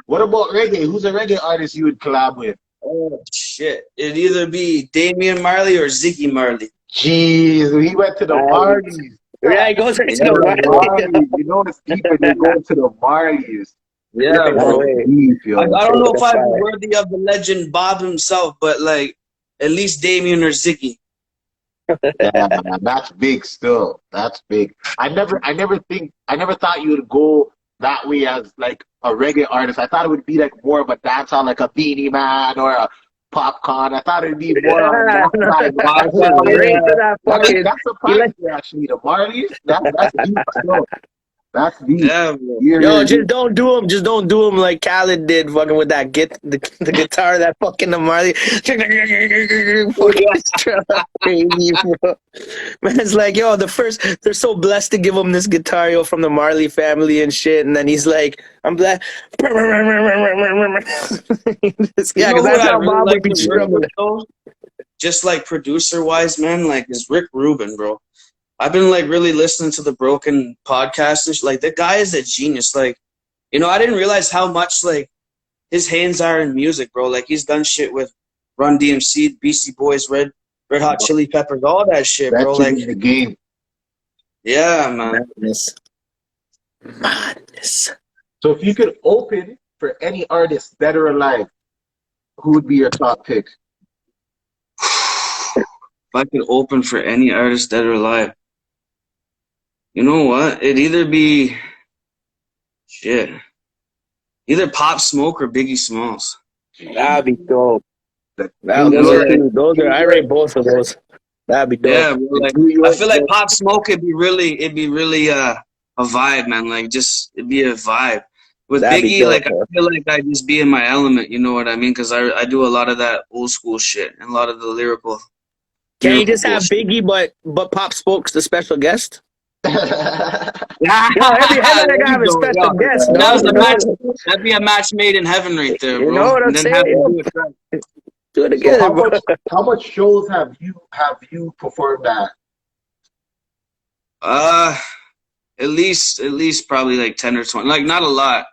what about reggae? Who's a reggae artist you would collab with? Oh shit! It'd either be Damian Marley or Ziggy Marley. Jeez, he went to the Marleys. Yeah, he goes right to the Marleys. You know it's deep when they go to the Marleys. Yeah, bro. Deep, yo. I don't know if I'm worthy of the legend Bob himself, but like at least Damian or Ziggy. Yeah, man, that's big still. That's big. I never thought you would go that way as like a reggae artist. I thought it would be like more of a dancehall, like a Beanie Man or a Popcorn. I thought it'd be more on that side. That's surprising, actually. The Marleys, that's deep still. That's deep. Yeah, bro. Yo, just don't do him. Just don't do him like Khaled did, fucking with that the guitar, that fucking the Marley. Crazy, bro. Man's like, yo, they're so blessed to give him this guitar, yo, from the Marley family and shit, and then he's like, I'm blessed. Yeah, because that's how Bob would be struggling. Just like producer wise, man, like is Rick Rubin, bro. I've been like really listening to the Broken podcast and like that guy is a genius. Like, you know, I didn't realize how much like his hands are in music, bro. Like he's done shit with Run DMC, Beastie Boys, Red Hot Chili Peppers, all that shit, That bro. shit Like, in the game. yeah, man. Madness. So if you could open for any artist, dead or alive, who would be your top pick? If I could open for any artist dead or alive, you know what? It'd either be either Pop Smoke or Biggie Smalls. That'd be dope. Those I rate both of those. That'd be dope. Yeah, bro, like, I feel like Pop Smoke it'd be really a vibe, man. Like just it'd be a vibe. With That'd be Biggie, dope, like bro. I feel like I just be in my element, you know what I mean? Because I do a lot of that old school shit and a lot of the lyrical. Can you just have bullshit. Biggie, but Pop Smoke's the special guest? Yeah, Every headliner gotta have a special guest, That was dog. a match. That'd be a match made in heaven right there, bro. You know what I'm and then saying? have him do it right. Do it So together, bro. how much shows have you performed at? At least probably like 10 or 20. Like not a lot.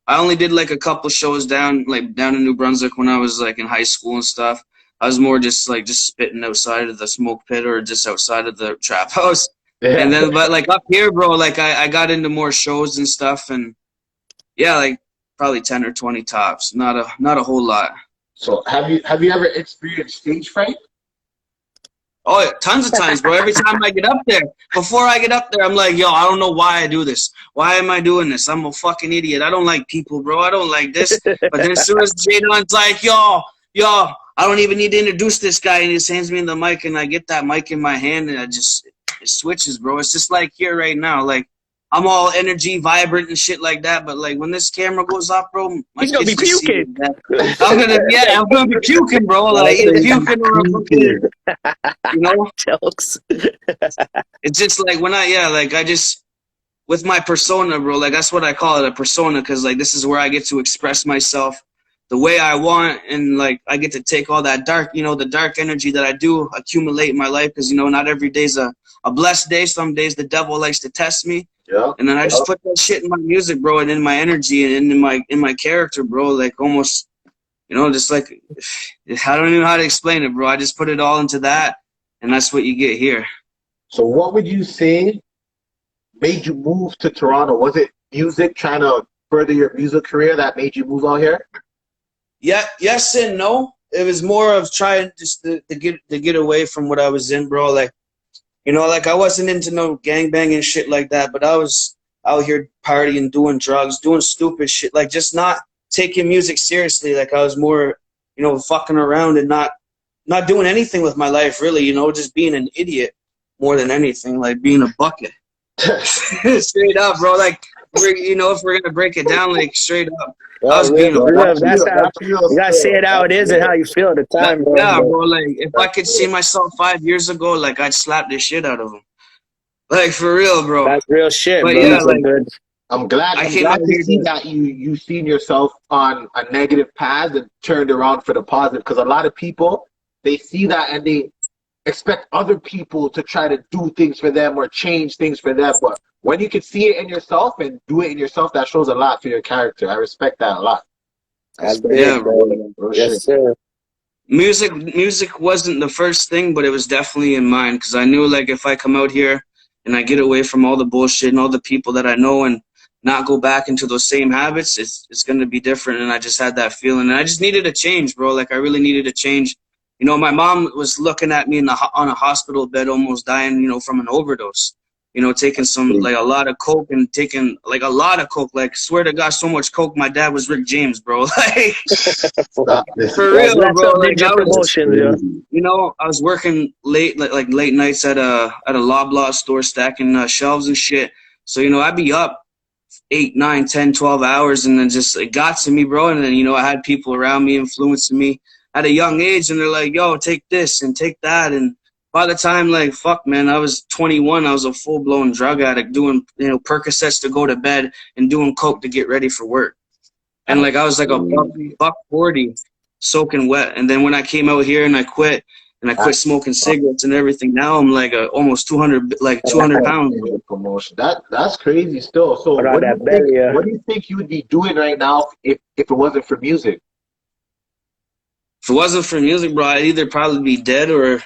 I only did like a couple shows down in New Brunswick when I was like in high school and stuff. I was more just spitting outside of the smoke pit or just outside of the trap house. Yeah. And then but like up here, bro, like I got into more shows and stuff, and yeah, like probably 10 or 20 tops. Not a whole lot. So have you ever experienced stage fright? Oh, yeah, tons of times, bro. Every time I get up there, before I get up there, I'm like, yo, I don't know why I do this. Why am I doing this? I'm a fucking idiot. I don't like people, bro. I don't like this. But then as soon as Jadon's like, yo, I don't even need to introduce this guy, and he just hands me the mic, and I get that mic in my hand, and it switches, bro. It's just like here right now. Like, I'm all energy, vibrant, and shit like that. But like when this camera goes off, bro, He's gonna be puking. I'm gonna be puking, bro. Like either puking or a fucking, you know. Jokes. It's just like when I just with my persona, bro. Like that's what I call it, a persona, because like this is where I get to express myself the way I want, and like I get to take all that dark, the dark energy that I do accumulate in my life, because not every day's a blessed day. Some days the devil likes to test me. Yeah. And then I just put that shit in my music, bro, and in my energy and in my character, bro. Like almost, just like I don't even know how to explain it, bro. I just put it all into that, and that's what you get here. So what would you say made you move to Toronto? Was it music, trying to further your music career, that made you move out here? Yeah, yes and no. It was more of trying just to get away from what I was in, bro. Like, like I wasn't into no gangbanging shit like that, but I was out here partying, doing drugs, doing stupid shit, like just not taking music seriously. Like I was more, fucking around and not doing anything with my life, really, just being an idiot more than anything, like being a bucket. Straight up, bro. Like, if we're going to break it down, like straight up. I was being a bucket. That's how you gotta say it how it is and how you feel at the time, bro. Yeah, bro. Like, if I could see myself 5 years ago, like, I'd slap the shit out of him. Like, for real, bro. That's real shit, but bro. Yeah, that's like, good. I'm glad to see that you seen yourself on a negative path and turned around for the positive, because a lot of people, they see that and they expect other people to try to do things for them or change things for them. But when you can see it in yourself and do it in yourself, that shows a lot for your character. I respect that a lot. Yeah, bro. Yes, sir. Music wasn't the first thing, but it was definitely in mind, because I knew, like, if I come out here and I get away from all the bullshit and all the people that I know and not go back into those same habits, it's going to be different. And I just had that feeling, and I just needed a change, bro. Like, I really needed a change. My mom was looking at me on a hospital bed, almost dying, from an overdose. Taking a lot of coke and taking like a lot of coke. Like, swear to God, so much coke. My dad was Rick James, bro. Like, for real, bro. Like, I was working late, like late nights at a Loblaw store, stacking shelves and shit. So I'd be up 8, 9, 10, 12 hours, and then just it got to me, bro. And then I had people around me influencing me at a young age, and they're like, yo, take this and take that. And by the time, like, fuck, man, I was 21, I was a full-blown drug addict doing, Percocets to go to bed and doing coke to get ready for work. And, like, I was like a buck 40 soaking wet. And then when I came out here and I quit, and I quit smoking cigarettes and everything. Now I'm like almost 200 pounds. Promotion. That's crazy still. So Around that belly, yeah. what do you think you would be doing right now if it wasn't for music? If it wasn't for music, bro, I'd either probably be dead or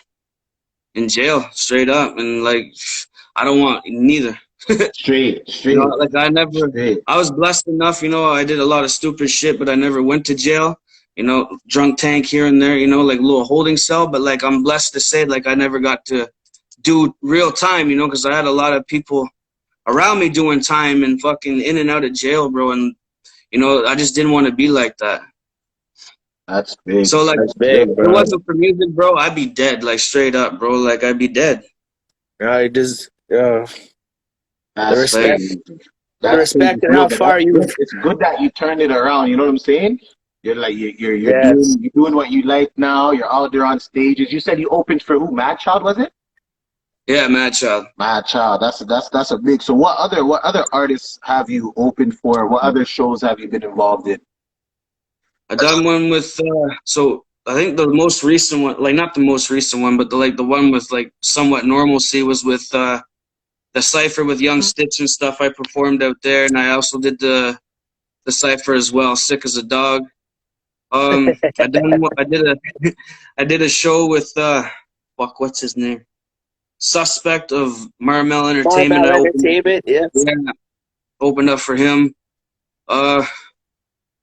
in jail, straight up. And like, I don't want neither. Straight. You know, like Straight. I was blessed enough, you know, I did a lot of stupid shit, but I never went to jail. You know, drunk tank here and there, you know, like a little holding cell. But like, I'm blessed to say, like, I never got to do real time, you know, because I had a lot of people around me doing time and fucking in and out of jail, bro. And, you know, I just didn't want to be like that. That's big. So, like, That's big, if bro. it wasn't for music, bro, I'd be dead, like, straight up, bro. Like, I'd be dead. I just, the That's respect. crazy. The respect and how far you. It's good that you turned it around. You know what I'm saying? You're like you're Yes. doing what you like now. You're out there on stages. You said you opened for who? Mad Child, was it? Yeah, Mad Child. Mad Child. That's a big. So what other artists have you opened for? What other shows have you been involved in? I done one with, so I think the most recent one, like, not the most recent one, but the one with, like, Somewhat Normalcy was with the Cypher with Young Stitch and stuff. I performed out there, and I also did the Cypher as well, Sick as a Dog. I did a show with, what's his name? Suspect of Marmel Entertainment. Yeah. Opened up for him.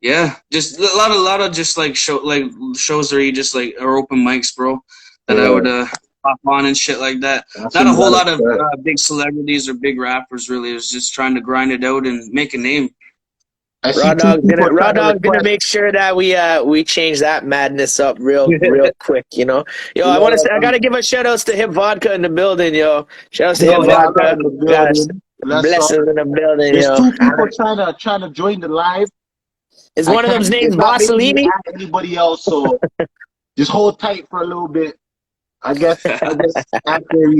Yeah, just a lot of just like shows where you just like are open mics, bro. That I would pop on and shit like that. Not a whole lot of big celebrities or big rappers really. It was just trying to grind it out and make a name. Rawdog gonna make sure that we change that madness up real quick, you know. Yo, I want to say I gotta give a shout outs to Hip Vodka in the building, yo. Shout outs to Hip Vodka. Blessings in the building, There's yo. two people trying to join the live. Is one of them's named Vasselini? Anybody else? So just hold tight for a little bit. I guess after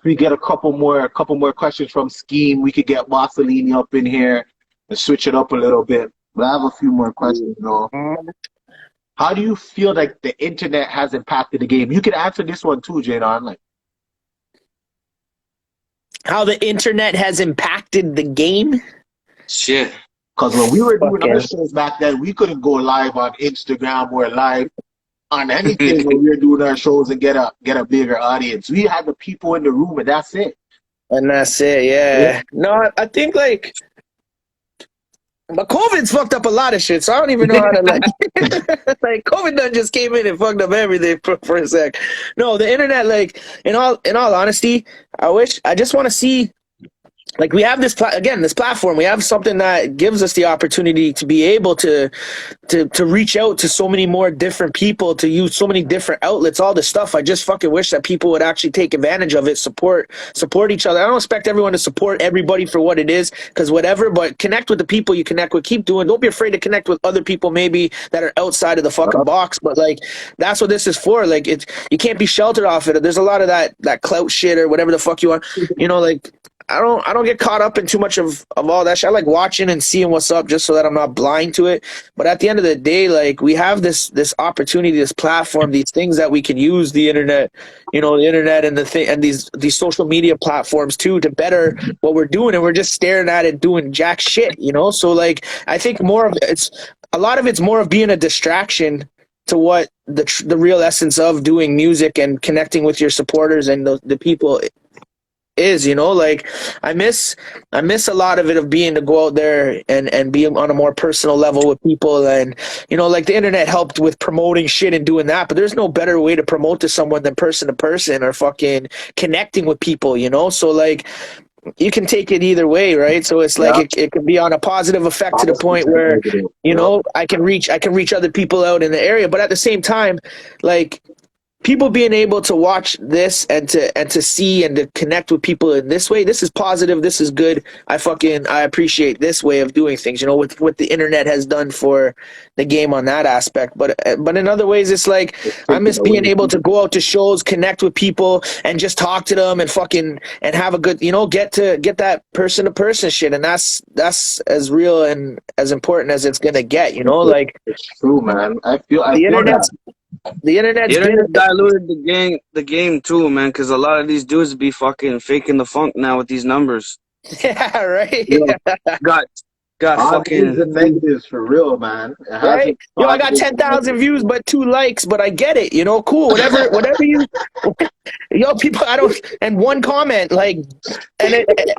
we get a couple more questions from Scheme, we could get Vasselini up in here and switch it up a little bit. But I have a few more questions, though. How do you feel like the internet has impacted the game? You could answer this one too, Jadon. Like, how the internet has impacted the game? Shit. Because when we were doing our shows back then, we couldn't go live on Instagram or live on anything when we were doing our shows and get a bigger audience. We had the people in the room, and that's it. Yeah. No, I think like, but COVID's fucked up a lot of shit, so I don't even know how to like. Like COVID done just came in and fucked up everything for a sec. No, the internet, like in all honesty, I just want to see. Like we have this platform. We have something that gives us the opportunity to be able to reach out to so many more different people, to use so many different outlets, all this stuff. I just fucking wish that people would actually take advantage of it, support each other. I don't expect everyone to support everybody for what it is, because whatever, but connect with the people you connect with. Keep doing. Don't be afraid to connect with other people maybe that are outside of the fucking box. But like that's what this is for. Like you can't be sheltered off it. There's a lot of that clout shit or whatever the fuck you want. You know, like. I don't get caught up in too much of all that shit. I like watching and seeing what's up just so that I'm not blind to it. But at the end of the day, like we have this opportunity, this platform, these things that we can use the internet, you know, the internet and and these social media platforms too to better what we're doing, and we're just staring at it doing jack shit, you know? So like I think a lot of it's more of being a distraction to what the real essence of doing music and connecting with your supporters and the people is, you know, like I miss a lot of it of being to go out there and be on a more personal level with people. And you know, like the internet helped with promoting shit and doing that, but there's no better way to promote to someone than person to person or fucking connecting with people, you know? So like you can take it either way, right? So it's like it can be on a positive effect to the point where, you know, I can reach other people out in the area, but at the same time, like people being able to watch this and to see and to connect with people in this way, this is positive, this is good. I appreciate this way of doing things, you know, with what the internet has done for the game on that aspect. But in other ways, it's like I miss being able to go out to shows, connect with people and just talk to them and fucking and have a good, you know, get that person to person shit. And that's as real and as important as it's gonna get, you know, like it's true, man. I feel internet's that. The internet's The good. internet diluted the game too, man. Because a lot of these dudes be fucking faking the funk now with these numbers. Yeah, right. Yo, got Positives fucking and negatives for real, man. It Right? hasn't Yo, I got positive and 10,000 negative. views, but 2 likes, but I get it, cool. Whatever you, yo, people, I don't, and one comment, like,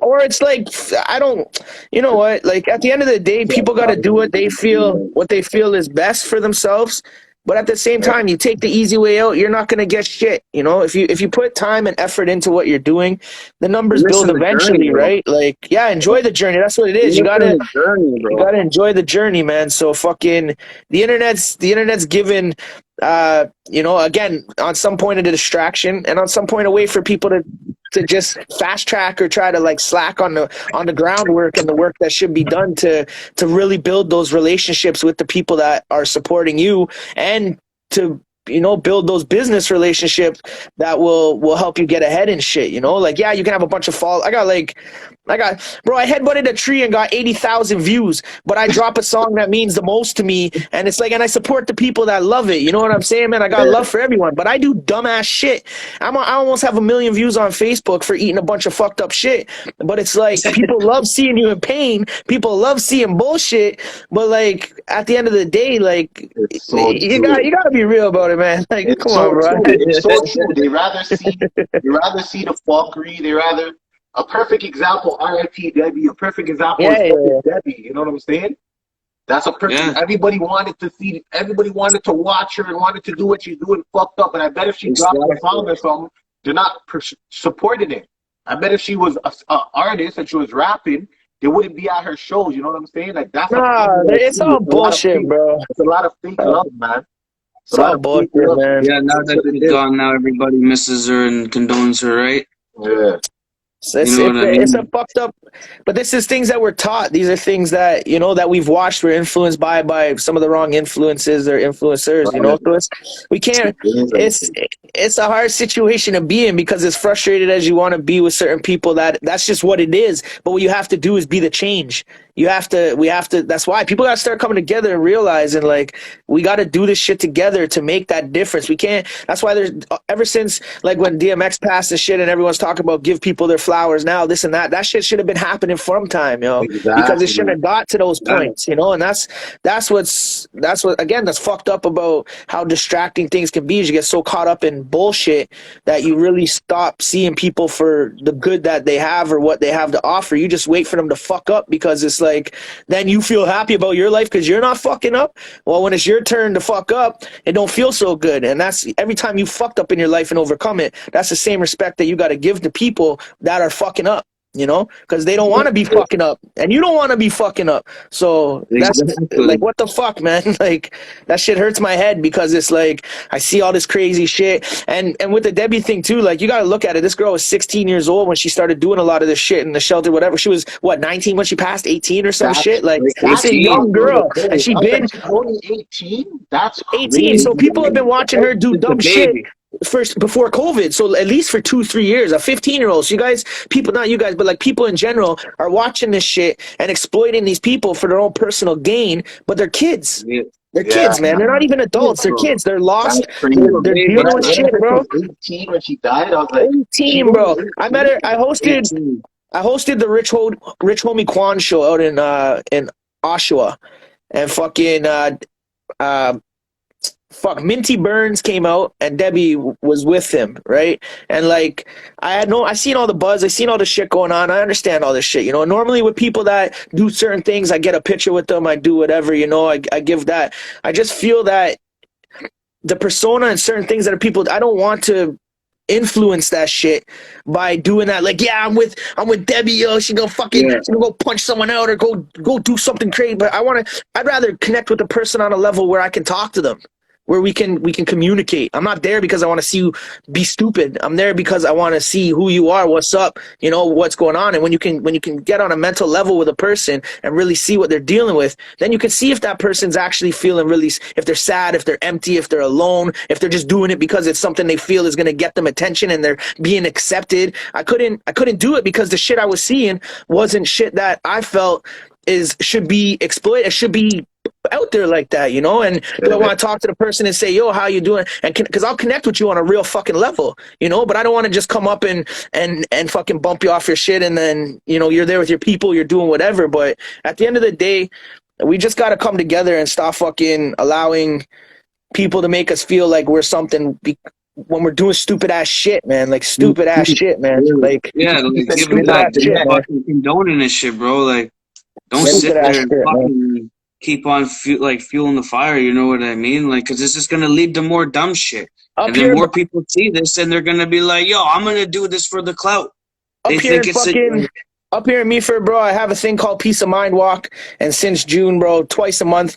or it's like, I don't, you know what, like, at the end of the day, people got to do what they feel is best for themselves. But at the same time, you take the easy way out, you're not going to get shit. If you put time and effort into what you're doing, the numbers you're build missing the journey, eventually, bro. right? Like, yeah, enjoy the journey. That's what it is. You're missing the journey, bro. You gotta enjoy the journey, man. So fucking the internet's given again, on some point a distraction and on some point a way for people to just fast track or try to like slack on the groundwork and the work that should be done to really build those relationships with the people that are supporting you, and to build those business relationships that will help you get ahead and shit. Like, yeah, you can have a bunch of follow. Bro, I headbutted a tree and got 80,000 views, but I drop a song that means the most to me, and it's like, and I support the people that love it. You know what I'm saying, man? I got love for everyone, but I do dumbass shit. I almost have 1 million views on Facebook for eating a bunch of fucked up shit, but it's like, people love seeing you in pain. People love seeing bullshit, but like, at the end of the day, like, It's so you true. gotta be real about it, man. Like, It's come so on, bro. true. It's so true. They rather see the fuckery. They rather a perfect example. R.I.P. Debbie. A perfect example Yeah, is yeah, yeah. Debbie. You know what I'm saying? That's a perfect. Yeah. Everybody wanted to see. Everybody wanted to watch her and wanted to do what she's doing. Fucked up. And I bet if she dropped a song or something, they're not supporting it. I bet if she was an artist and she was rapping, they wouldn't be at her shows. You know what I'm saying? Like that's Nah, it's all bullshit, bro. It's a lot of fake love, man. It's all bullshit, man. Yeah, now that she's gone, now everybody misses her and condones her, right? Yeah. It's a fucked up, but this is things that we're taught. These are things that that we've watched. We're influenced by some of the wrong influences or influencers. So we can't. It's a hard situation to be in, because as frustrated as you want to be with certain people, that's just what it is. But what you have to do is be the change. We have to. That's why people got to start coming together and realizing, like, we got to do this shit together to make that difference. We can't. That's why there's, ever since like when DMX passed and shit, and everyone's talking about give people their flowers now, this and that. That shit should have been happening from time, Exactly. because it shouldn't have got to those points, and that's what again, that's fucked up about how distracting things can be. Is you get so caught up in bullshit that you really stop seeing people for the good that they have or what they have to offer. You just wait for them to fuck up, because it's like, then you feel happy about your life because you're not fucking up. Well, when it's your turn to fuck up, it don't feel so good. And that's every time you fucked up in your life and overcome it, that's the same respect that you got to give to people that are fucking up, because they don't want to be fucking up, and you don't want to be fucking up. So that's like, what the fuck, man? Like, that shit hurts my head, because it's like, I see all this crazy shit, and with the Debbie thing too, like, you got to look at it. This girl was 16 years old when she started doing a lot of this shit in the shelter, whatever. She was 19 when she passed, 18 or some shit. Like, that's a young girl, and she been only 18. That's 18. crazy. So people have been watching her do dumb shit first before COVID, so at least for 2-3 years. A 15-year-old. So you guys, people, not you guys, but like people in general, are watching this shit and exploiting these people for their own personal gain, but they're kids. They're kids, man. They're not even adults. They're kids. They're lost. They're dealing with shit, bro. 18 when she died. I was like, 18, bro. I met her. I hosted the Rich Homie Quan show out in Oshawa, and Minty Burns came out, and Debbie was with him, right? And like, I seen all the buzz, I seen all the shit going on. I understand all this shit, Normally with people that do certain things, I get a picture with them, I do whatever, I give that. I just feel that the persona and certain things that are people, I don't want to influence that shit by doing that. Like, yeah, I'm with Debbie, she gonna fucking she gonna go punch someone out or go do something crazy. But I'd rather connect with the person on a level where I can talk to them, where we can communicate. I'm not there because I want to see you be stupid. I'm there because I want to see who you are, what's up, what's going on. And when you can get on a mental level with a person and really see what they're dealing with, then you can see if that person's actually feeling really, if they're sad, if they're empty, if they're alone, if they're just doing it because it's something they feel is going to get them attention and they're being accepted. I couldn't do it because the shit I was seeing wasn't shit that I felt should be exploited. It should be out there like that, you know? And do I want to talk to the person and say, yo, how you doing? And because I'll connect with you on a real fucking level, you know? But I don't want to just come up and fucking bump you off your shit, and then, you know, you're there with your people, you're doing whatever. But at the end of the day, we just got to come together and stop fucking allowing people to make us feel like we're something when we're doing stupid ass shit, man. Like stupid ass shit, man. Like, yeah, like give me stupid ass that. shit, You're man. fucking condoning this shit, bro. Like, don't Stupid sit ass there and shit, man. fucking keep on fueling the fire. You know what I mean? Like, because this is gonna lead to more dumb shit, and then more people see this, and they're gonna be like, "Yo, I'm gonna do this for the clout." They think it's up here in Meaford, bro, I have a thing called Peace of Mind Walk, and since June, bro, twice a month,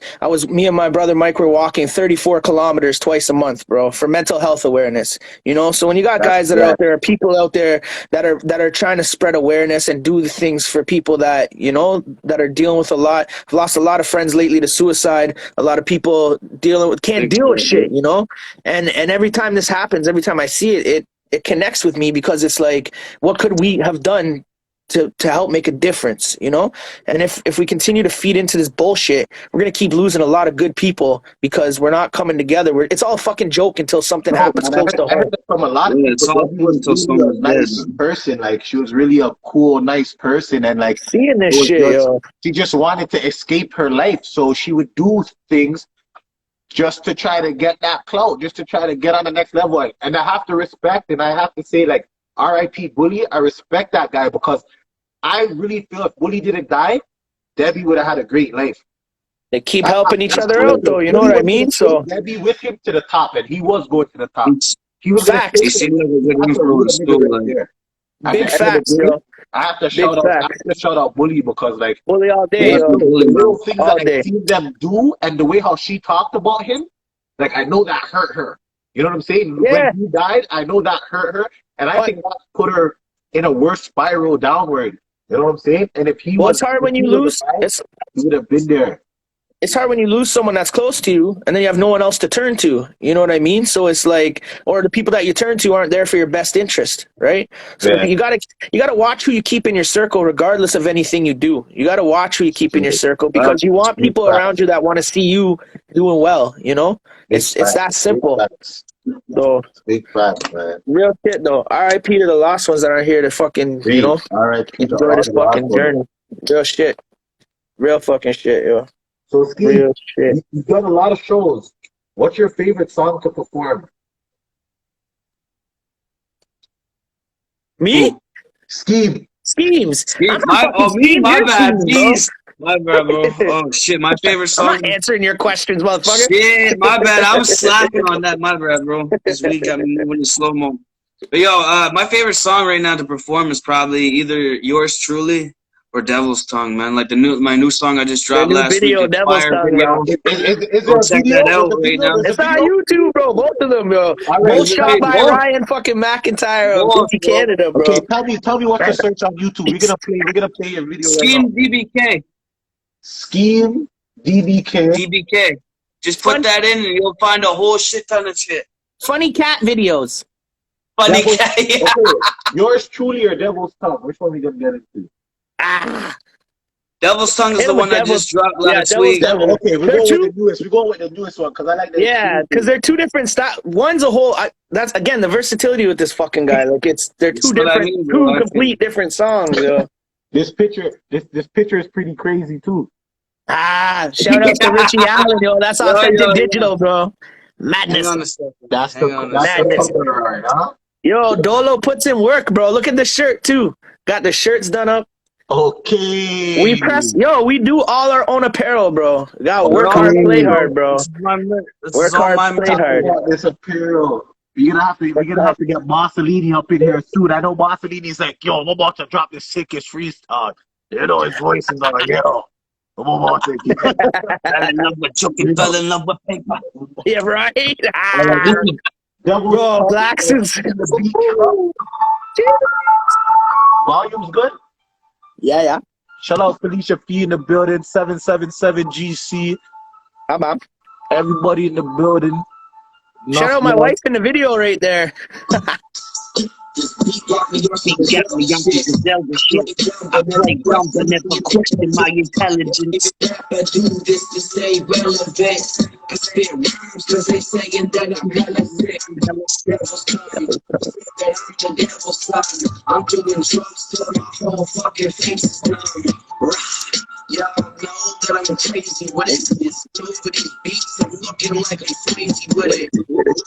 me and my brother Mike were walking 34 kilometers twice a month, bro, for mental health awareness. You know, so when you got guys that are out there, people out there that are trying to spread awareness and do the things for people that, you know, that are dealing with a lot. I've lost a lot of friends lately to suicide. A lot of people can't deal with shit, you know, and every time this happens, every time I see it, it connects with me, because it's like, what could we have done to help make a difference, you know? And if we continue to feed into this bullshit, we're gonna keep losing a lot of good people because we're not coming together. It's all a fucking joke until something happens close to home. From a lot of people, it's all he was really a nice person. Like, she was really a cool, nice person, and like seeing this shit, yo. She just wanted to escape her life, so she would do things just to try to get that clout, just to try to get on the next level. And I have to respect, and I have to say, like, R.I.P. Bully. I respect that guy, because I really feel if Bully didn't die, Debbie would have had a great life. They keep helping each other out, though. You know what I mean? So Debbie with him to the top, and he was going to the top. He was facts. He seemed like a good influence too. Big facts, yo. I have to shout out Bully, because like Bully all day, yo. The little things that I seen them do, and the way how she talked about him, like, I know that hurt her. You know what I'm saying? Yeah. When he died, I know that hurt her, and I think that put her in a worse spiral downward. You know what I'm saying? And if he it's hard when you lose. He would have been there. It's hard when you lose someone that's close to you, and then you have no one else to turn to. You know what I mean? So it's like, or the people that you turn to aren't there for your best interest, right? So you gotta watch who you keep in your circle, regardless of anything you do. You gotta watch who you keep in your circle, because you want people around you that want to see you doing well. You know, it's that simple. So big facts, man. Real shit though. R.I.P. to the lost ones that are here to fucking, you know, R.I.P. enjoy this fucking journey. Real shit. Real fucking shit, yo. So, Steve, you've done a lot of shows. What's your favorite song to perform? Me? Schemes. My bad. Jeez. My bad, bro. Oh, shit. My favorite song. I'm not answering your questions, motherfucker. Shit, my bad. I'm slacking on that. My bad, bro. This week got me moving in slow-mo. But, yo, my favorite song right now to perform is probably either Yours Truly or Devil's Tongue, man. Like my new song I just dropped last week. Devil's Tongue, bro. Is there a check video? that out right now. It's on YouTube, bro. Both of them, bro. Both shot by Ryan fucking McIntyre of Indie Canada, bro. Okay, tell me what to search on YouTube. We're gonna play your video. Scheme DBK. Scheme DBK. DBK. Just put that in and you'll find a whole shit ton of shit. Funny cat videos. Funny cat. Yeah. Okay. Yours Truly or Devil's Tongue? Which one we gonna get into? Devil's Tongue is the one I just dropped last week. Okay, we're going with the newest one, because I like that. Yeah, because they're two different styles. One's a whole. That's again the versatility with this fucking guy. Like they're two complete different songs. Yo. This picture is pretty crazy too. Shout out to Richie Allen, yo. That's authentic digital, bro. Madness. That's the cover art, huh? Yo, Dolo puts in work, bro. Look at the shirt too. Got the shirts done up. Okay. We do all our own apparel, bro. Got work hard, play hard, bro. Work hard, play hard. This apparel. We're gonna have to get Marcelini up in here soon. I know Marcelini's like, yo, I'm about to drop the sickest freestyle. You know his voice is like, yo. I'm about to fell in love with choking, fell in love with paper. Yeah, right? Bro, Blacksons. Volume's good? Yeah. Shout out Felicia Fee in the building, 777 GC. I'm up. Everybody in the building. Shout out my wife in the video right there. Beat got me on some Zelda shit. I play dumb but never question my intelligence. I do this to stay relevant. I spit rhymes cause they saying that I'm relevant. Devil's time. That I'm the devil's side. I'm doing drugs till my whole fucking face is numb. Y'all know that I'm crazy with it. It's over these beats, I'm looking like I'm crazy with it.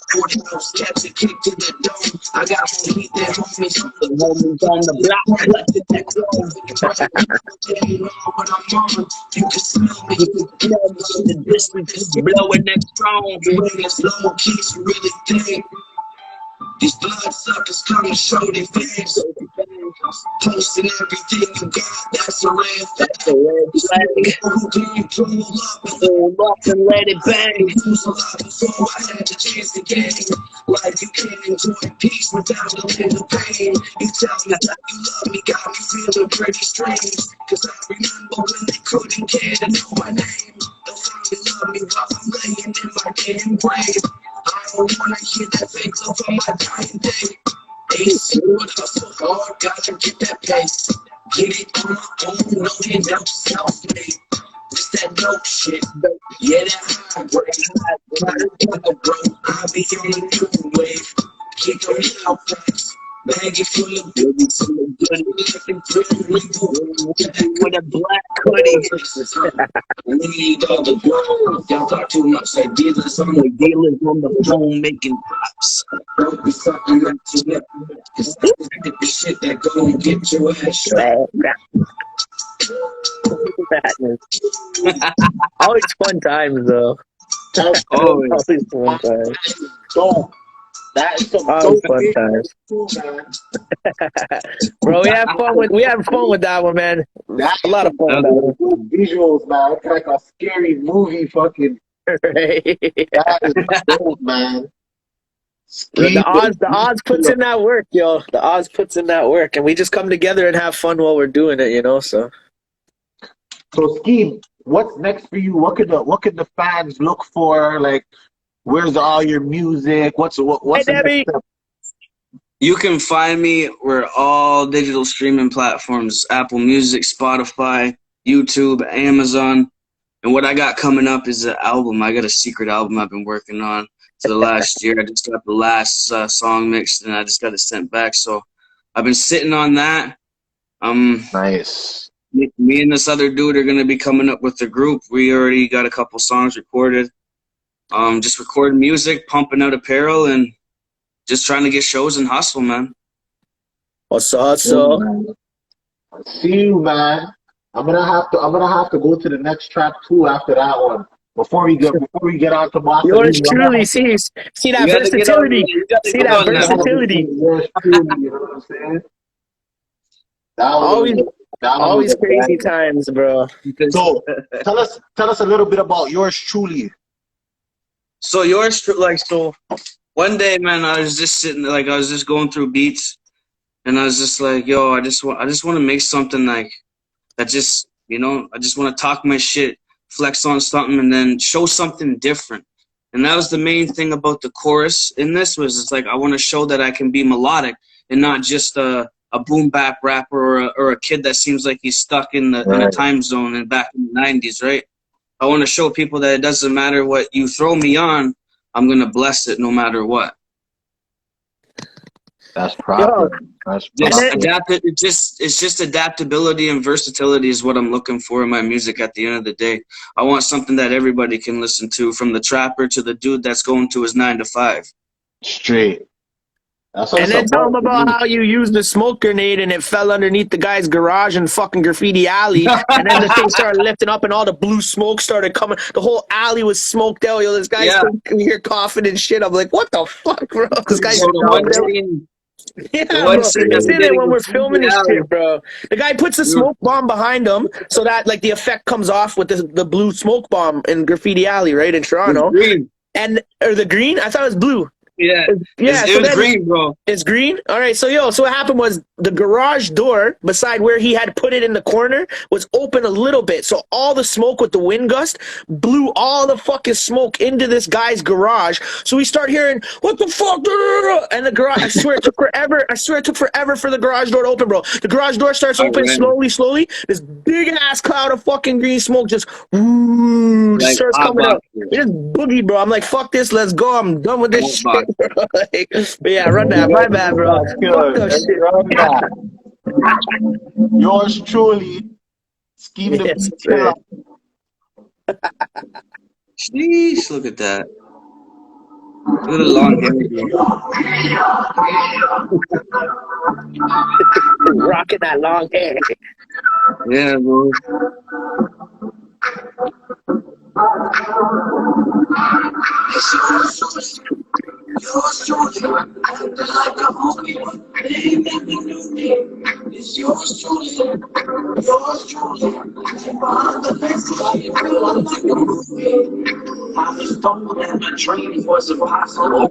Courthouse, catch a kick to the dome. I got more heat than homies. The homies on the block, collected that chrome. You know what I'm on. You can smell me. You can smell me in the distance. It's blowing that strong. When it's low keys, you really think. These bloodsuckers come and show their face. Posting everything you got, that's a red flag. Who can pull up and let it bang? Who's alive before I had the chance to gain? Like you can't enjoy peace without a little pain. You tell me that you love me, got me feeling pretty strange. Cause I remember when they couldn't care to know my name. They'll finally love me while I'm laying in my damn grave. I don't wanna hear that fake love on my dying day. Ace, you would hustle hard, gotta get that pace. Get it on my own, no handout, self-made. Just that dope shit, yeah, that high grade. Bro, I be on a new wave. Kick them out facts. Bag it full of goodies, with a black hoodie. We need all the gold. Y'all talk too much like dealers on the phone making props. Don't be fucking up to me. Cause I think the shit that go and get your ass shot. Always fun times, though. Always fun times. So, that is some Always dope fun times. too, man. Bro, we had fun with that one, man. That's A lot of fun with that one. visuals, man. It's like a scary movie fucking. Right. That is dope, man. The odds puts in that work, yo. The odds puts in that work, and we just come together and have fun while we're doing it, you know. So Scheme, what's next for you? What could the fans look for? Like, where's all your music? What's hey, the Debbie. next step? You can find me where all digital streaming platforms, Apple Music, Spotify, YouTube, Amazon. And what I got coming up is an album. I got a secret album I've been working on for the last year. I just got the last song mixed and I just got it sent back. So I've been sitting on that. Nice. Me and this other dude are going to be coming up with the group. We already got a couple songs recorded. Just recording music, pumping out apparel, and just trying to get shows and hustle, man. What's up? So See you, man. I'm gonna have to go to the next track too after that one. Before we get on to Master. yours truly, see that versatility. See that versatility. Yours truly, you know what I'm saying? Always crazy times, bro. So tell us a little bit about yours truly. So one day, man, I was just sitting, like, I was just going through beats, and I was just like, yo, I just want to make something like that. Just, you know, I just want to talk my shit, flex on something, and then show something different. And that was the main thing about the chorus in this, was it's like I want to show that I can be melodic and not just a boom bap rapper or a kid that seems like he's stuck in a time zone and back in the 90s, right? I want to show people that it doesn't matter what you throw me on, I'm gonna bless it no matter what. That's proper. That's proper. It's just adaptability and versatility is what I'm looking for in my music at the end of the day. I want something that everybody can listen to, from the trapper to the dude that's going to his 9 to 5. Straight. And then tell them about how you used the smoke grenade and it fell underneath the guy's garage in fucking Graffiti Alley. And then the thing started lifting up and all the blue smoke started coming. The whole alley was smoked out. Yo, this guy's here coughing and shit. I'm like, what the fuck, bro? This guy's it's in it when we're filming this shit, bro. The guy puts a smoke bomb behind him so that like the effect comes off with the blue smoke bomb in Graffiti Alley, right, in Toronto. Green. Or the green? I thought it was blue. Yeah. Yeah, It so was then green, bro. it's green. All right, so what happened was the garage door beside where he had put it in the corner was open a little bit, so all the smoke with the wind gust blew all the fucking smoke into this guy's garage. So we start hearing what the fuck, and the garage. I swear it took forever. I swear it took forever for the garage door to open, bro. The garage door starts open Already. slowly. This big ass cloud of fucking green smoke just Like starts hot coming up. boxes. It just boogie, bro. I'm like, fuck this, let's go. I'm done with this Hot shit, bro. Like, but yeah, run that. My bad, bro. Fuck that shit. Run that. Yours truly, Scheme the Yes, Beat sir. Killer. Sheesh, look at that. Look at the long hair, bro. Rocking that long hair. Yeah, bro. It's yours truly. Yours truly. I was told that my dream was impossible. No,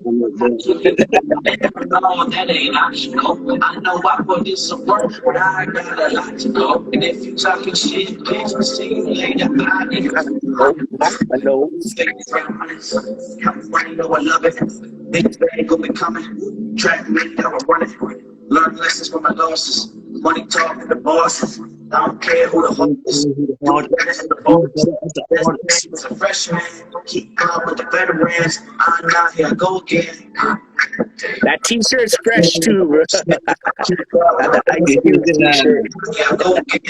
that ain't optional. I know I put in some work, but I got a lot to go. And if you talking shit, bitch, see you later. I know. I know I love it. Things that ain't gonna be coming. Track me down, I'm running. Learn lessons from my losses. Money talking to bosses. I don't care who the host is. Do better in the boys. As a freshman, keep up with the veterans. I'm not here, I go again. That t-shirt's fresh too, bro. That Ice Cube t-shirt. Yeah, I go again.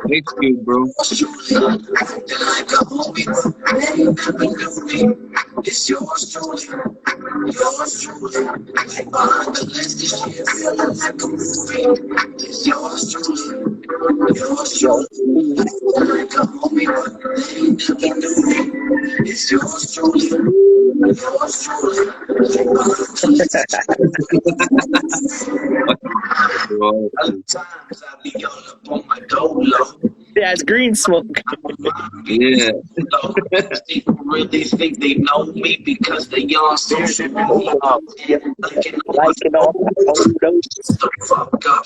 Thank you, bro. It's yours truly. Yours truly. Like behind the list, this shit feeling like a movie. It's yours truly. Yours truly. Like a movie. It's yours truly. Yours truly. Like behind the list. Bro. Other times I be all up on my dolo. Yeah, it's green smoke. Yeah. People really think they know me because they on social media. Liking all those. The fuck up.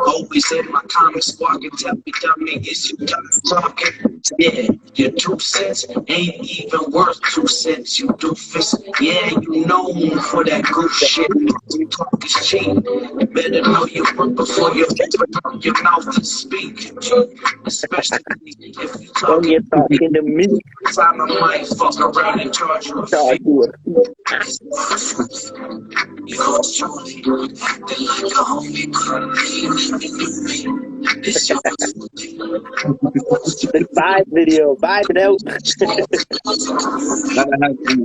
Always in my comments squawking, tell me, is you done talking? Yeah, your 2 cents ain't even worth 2 cents, you doofus. Yeah, you know for that goof shit. Talk is cheap. You better know your work before you open your mouth and speak. Especially if you When you're talking talking to me, time I might fuck around and charge you a talk fee. to it. Yours truly, acting like a homie, it's yours The vibe video, vibe it out. Gotta have fun.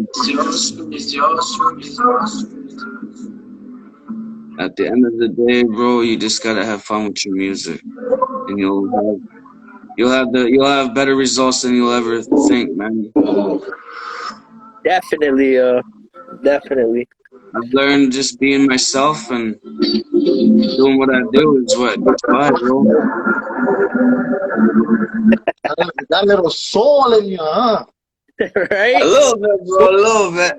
it's yours. At the end of the day, bro, you just gotta have fun with your music, and you'll have better results than you'll ever think, man. Definitely, definitely. I've learned just being myself and doing what I do is what gets by, bro. That little soul in you, huh? Right? A little bit, bro, a little bit.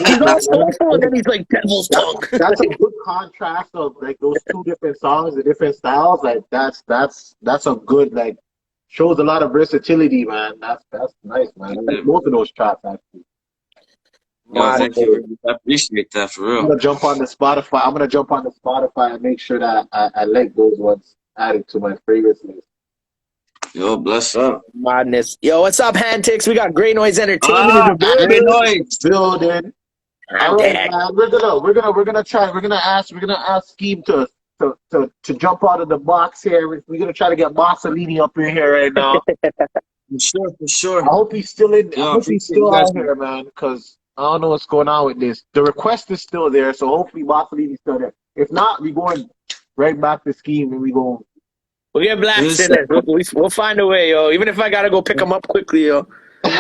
He's all soulful and then he's like devil's tongue. That's a good contrast of like those two different songs, the different styles. Like that's a good, like, shows a lot of versatility, man. That's nice, man. I like both of those tracks actually. Yo, thank you. I appreciate that for I'm real. gonna jump on the Spotify and make sure that I like those ones added to my favorites list. Yo, bless up. Madness. Yo, what's up, Handticks? We got Great Noise Entertainment in the Great building. noise. Building. All right, man. We're gonna ask Scheme to jump out of the box here. We're gonna try to get Mussolini up in here right now. For sure. I hope he's still in. Yo, I hope he's still out here, man. Because I don't know what's going on with this. The request is still there, so hopefully Mussolini's still there. If not, we going right back to Scheme and we go. We'll get blasted in there. We'll find a way, yo. Even if I gotta go pick him up quickly, yo. No,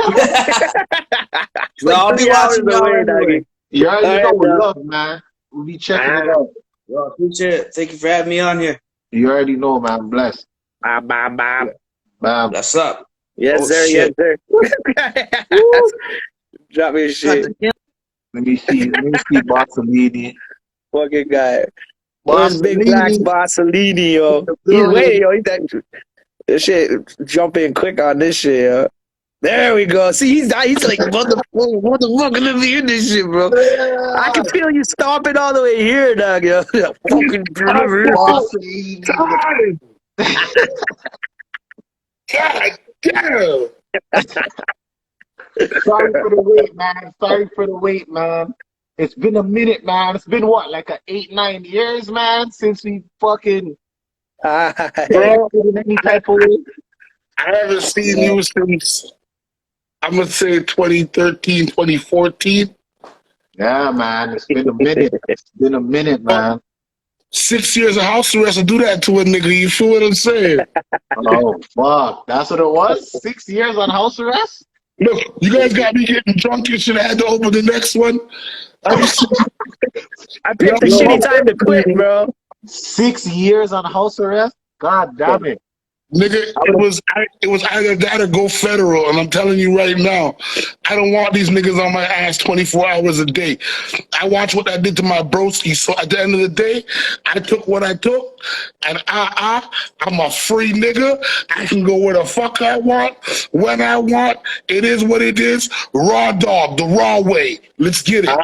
I'll be watching y'all anyway. You already know we love, man. We'll be checking it out. Yo, appreciate it. Thank you for having me on here. You already know, man. Bless. Bam, bam, bam. Bam. Bless up. Yes, Oh, sir. shit. Yes, sir. Drop me a shit. Let me see. Let me see Barcelini. Fucking guy. Where's Big Black's Barcelini Barcelini, in yo? the He's waiting, building. yo. He's that this shit jumping quick on this shit, yo. There we go. See, he's like, motherfucker, let me in this shit, bro. I Yeah. can feel you stomping all the way here, dog, yo. Fucking delivery. Barcelini. Time. God damn. Sorry for the wait, man. Sorry for the wait, man. It's been a minute, man. It's been what, like 8, 9 years, man, since we fucking Bro, connected in any type of way. I haven't seen you since, I'm going to say 2013, 2014. Yeah, man. It's been a minute. It's been a minute, man. 6 years of house arrest to do that to a nigga. You feel what I'm saying? Oh, fuck. That's what it was? 6 years on house arrest? Look, you guys got me getting drunk and should have had to open the next one. I'm I picked a Yo, shitty time to quit, bro. 6 years on house arrest? God damn it. Nigga, it was either that or go federal, and I'm telling you right now, I don't want these niggas on my ass 24 hours a day. I watch what I did to my broski, so at the end of the day, I took what I took, and I'm a free nigga. I can go where the fuck I want, when I want. It is what it is. Raw dog, the raw way. Let's get it.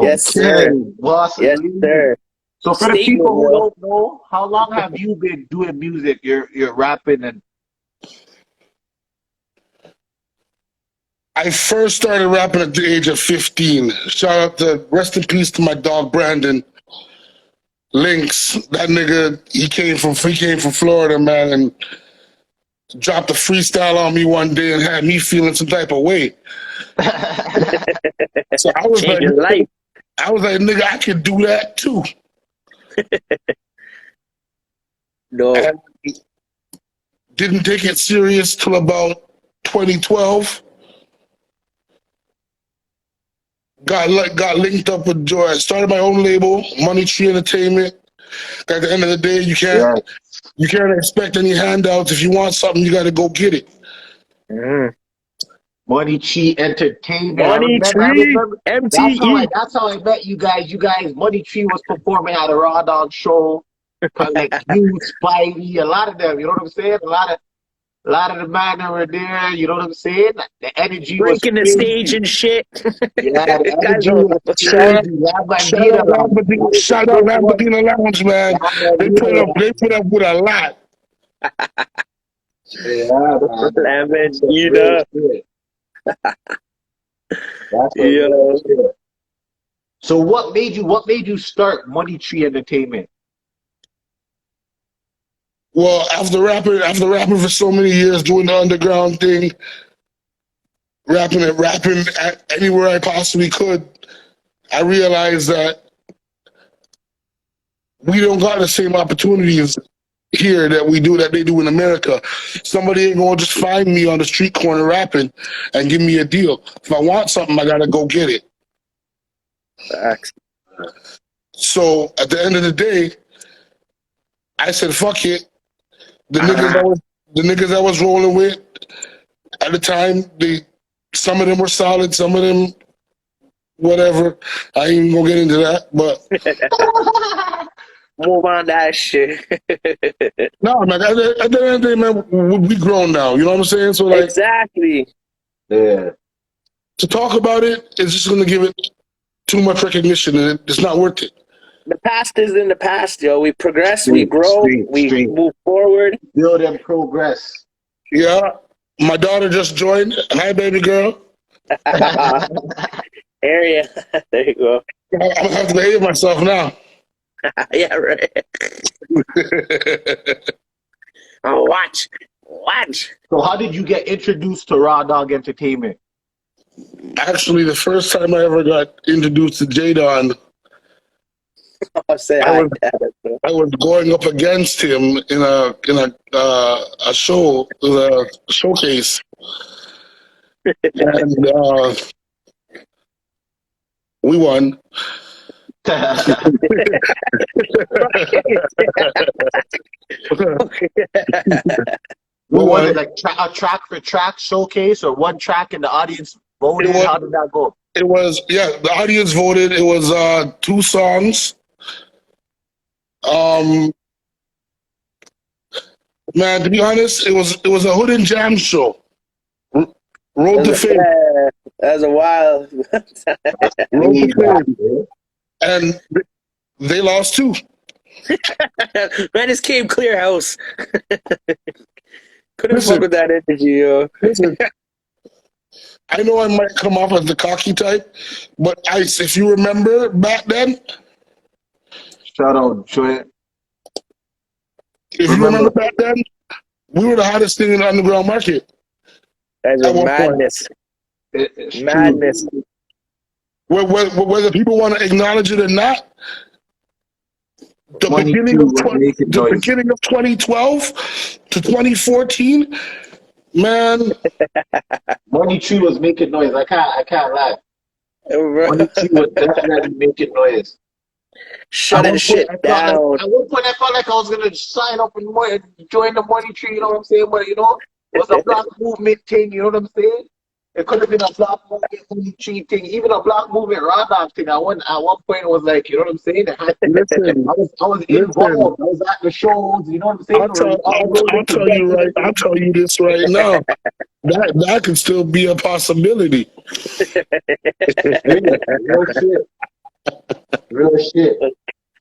Yes, sir. Boss Yes, Lee. sir. So for the Statement, people who bro. don't know, how long have you been doing music? You're rapping and I first started rapping at the age of 15. Shout out to, rest in peace to my dog Brandon Lynx. That nigga, he came from Florida, man, and dropped a freestyle on me one day and had me feeling some type of way. So I was Change your life. nigga, I can do that too. No. And didn't take it serious till about 2012. Got linked up with Joy. I started my own label, Money Tree Entertainment. At the end of the day, you can't expect any handouts. If you want something, you got to go get it. Money Tree Entertainment. Money I Tree, remember. MTE. That's how I met you guys. You guys, Money Tree was performing at a Rawdog show. Like you, Spidey, a lot of them. You know what I'm saying? A lot of the men that were there. You know what I'm saying? The energy was Breaking the crazy. stage and shit. Yeah, the Guys energy are- was Shout crazy. La out Bandida. shout out Lamborghini Lounge, man. They put up with a lot. Yeah, Lamborghini. That's Yeah. shit. So what made you start Money Tree Entertainment? Well, after rapping for so many years, doing the underground thing, rapping at anywhere I possibly could, I realized that we don't got the same opportunities here that they do in America. Somebody ain't gonna just find me on the street corner rapping and give me a deal. If I want something, I gotta go get it. Facts. So at the end of the day, I said, fuck it. The niggas I was rolling with at the time, some of them were solid, some of them whatever. I ain't even gonna get into that, but Move on that shit. no, man. At the end of the day, man, we grown now. You know what I'm saying? So like, Exactly. Yeah. to talk about it is just gonna give it too much recognition, and it's not worth it. The past is in the past, yo. We progress, we grow, we move forward. Build and progress. Yeah, my daughter just joined. Hi, baby girl. Area. There you go. I'm gonna have to behave myself now. Yeah, right. Oh, watch. So how did you get introduced to Rawdog Entertainment? Actually, the first time I ever got introduced to Jadon, I'll say I was going up against him in a show, a showcase, and we won. What was it, like a track for track showcase, or one track and the audience voted? How did that go? It was, yeah, the audience voted. It was 2 songs. Man, to be honest, it was a Hood and Jam show. Road to Fame. That was a while. Road to Fame. And they lost too. Man, this came clear house. Couldn't Listen. fuck with that energy, yo. Listen, I know I might come off as the cocky type, but Ice, if you remember back then, Shout out, Joy. if you remember back then, we were the hottest thing in the underground market. That's At a one madness. It's Madness. true. Whether people want to acknowledge it or not, the 22 beginning of was making the noise. beginning of 2012 to 2014, man. Money Tree was making noise. I can't lie. Money Tree was definitely making noise. Shutting shit down. At one point, I felt like I was gonna sign up and join the Money Tree. You know what I'm saying? But you know, it was a black movement thing. You know what I'm saying? It could have been a black movement Money Tree thing, even a black movement Rawdog thing. At one point, it was like, you know what I'm saying? It had to, Listen, I was involved. I was at the shows. You know what I'm saying? I'll tell you this right now. That could still be a possibility. Real shit. Real shit.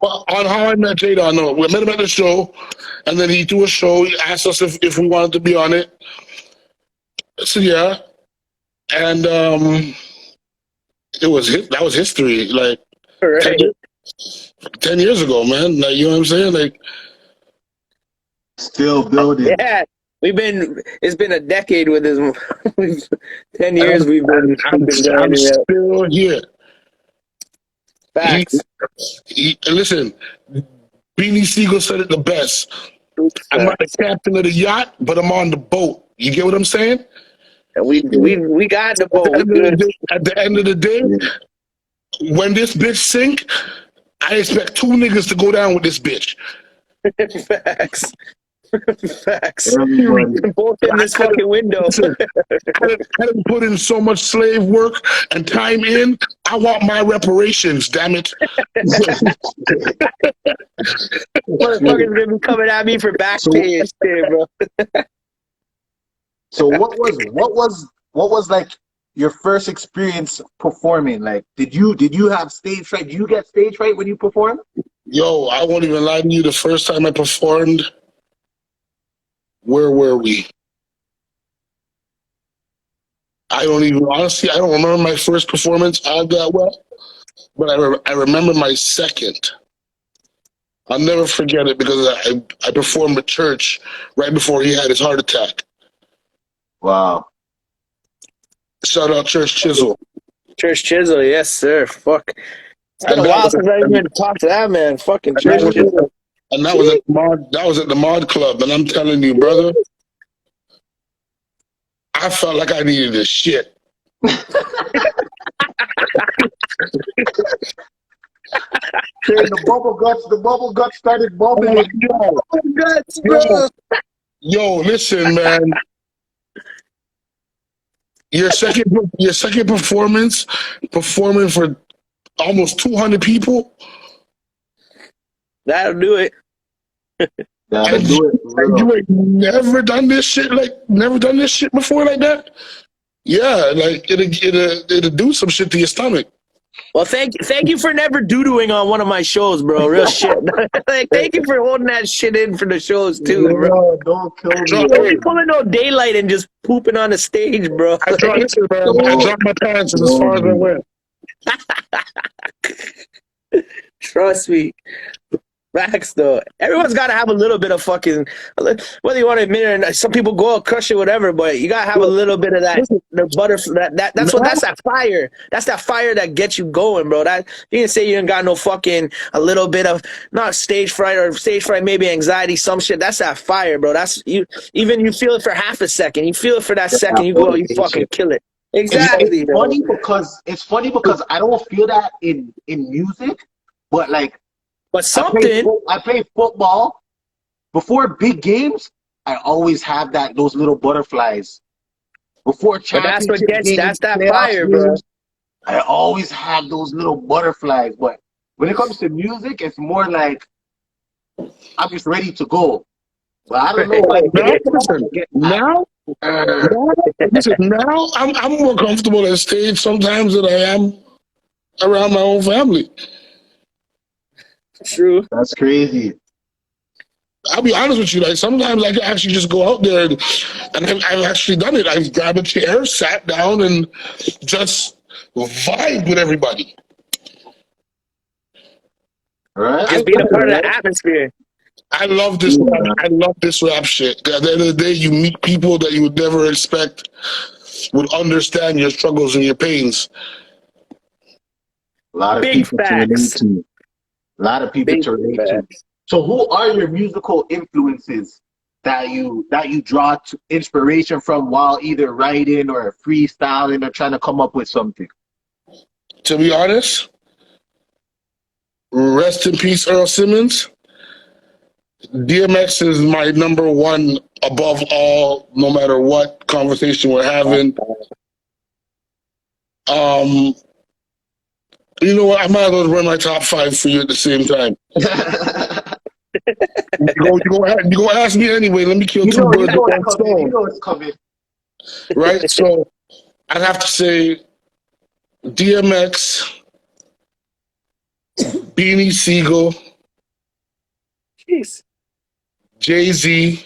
Well, on How I Met Jada, no, we met him at the show, and then he threw a show. He asked us if we wanted to be on it. So yeah, and that was history. Like Right. 10 years ago, man. Like, you know what I'm saying? Like, Still building. Yeah. It's been a decade with this. 10 years we've been I'm still here. Facts. Listen, Beanie Siegel said it the best. I'm not the captain of the yacht, but I'm on the boat. You get what I'm saying? And we got the boat. At the end of the day, when this bitch sink, I expect 2 niggas to go down with this bitch. Facts. Facts. Both in this fucking window. I didn't put in so much slave work and time in. I want my reparations, damn it. Motherfuckers gonna be coming at me for back pay and shit, bro. So what was like your first experience performing? Like, did you have stage fright? Do you get stage fright when you perform? Yo, I won't even lie to you. The first time I performed, where were we? I don't remember my first performance all that well, but I remember my second. I'll never forget it because I performed at church right before he had his heart attack. Wow. Shout out Church Chisel. Church Chisel, yes, sir. Fuck. It's been a while since I even talked to that man. Fucking Church Chisel. And that was at the Mod Club, and I'm telling you, brother, I felt like I needed this shit. The bubble guts started bubbling. Yo, listen, man. Your second performance, performing for almost 200 people. That'll do it. That'll do it. And you ain't never done this shit before like that? Yeah, like it'll do some shit to your stomach. Well, thank you for never doo-dooing on one of my shows, bro. Real shit. Like, thank you for holding that shit in for the shows too, bro. Don't kill me. Don't be pulling no daylight and just pooping on the stage, bro. I dropped my pants as far as I went. Trust me. Facts, though. Everyone's got to have a little bit of fucking, whether you want to admit it or not. Some people go out, crush it, whatever, but you got to have a little bit of that, the butterfly, that's that fire. That's that fire that gets you going, bro. That, you didn't say you ain't got no fucking, a little bit of, not stage fright or stage fright, maybe anxiety, some shit. That's that fire, bro. That's, you feel it for half a second. You feel it for that second, you go out, you fucking kill it. Exactly. It's funny because I don't feel that in music, but like, but something. I play football. Before big games, I always have those little butterflies. Before championship games, that's that fire, bro. I always have those little butterflies, but when it comes to music, it's more like I'm just ready to go. But I don't know why you Now, get listen, get that. now I'm more comfortable on stage sometimes than I am around my own family. True. That's crazy. I'll be honest with you. Like sometimes I can actually just go out there, and I've actually done it. I've grabbed a chair, sat down, and just vibe with everybody. Right? Just being a part of the atmosphere. I love this. I love this rap shit. At the end of the day, you meet people that you would never expect would understand your struggles and your pains. A lot of Big people to relate facts. to. A lot of people Big to relate to. facts. So who are your musical influences that you draw to inspiration from while either writing or freestyling or trying to come up with something? To be honest, rest in peace, Earl Simmons. DMX is my number one above all, no matter what conversation we're having. You know what? I might as well run my top 5 for you at the same time. You gonna ask me anyway. Let me kill two birds with one stone. You know it's coming. Right? So I'd have to say DMX, Beanie Siegel, Jeez. Jay-Z,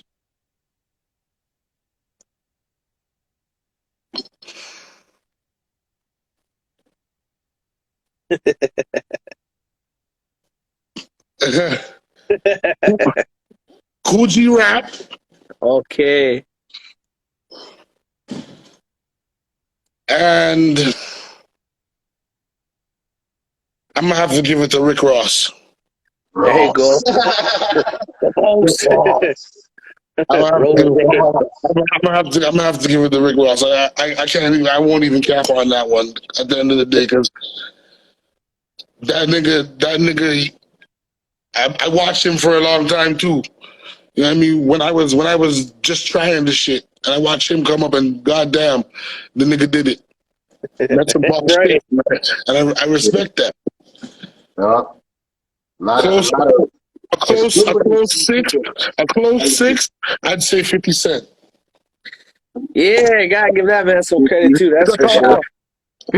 Coogee Rap, Okay. and I'm gonna have to give it to Rick Ross. There you go. I'm gonna have to give it to Rick Ross. I can't even. I won't even cap on that one at the end of the day because that nigga. I watched him for a long time too. You know what I mean? When I was just trying this shit, and I watched him come up, and goddamn, the nigga did it. That's some boss shit, man. And I respect that. A close six. I'd say 50 Cent. Yeah, gotta give that man some credit too. That's for sure.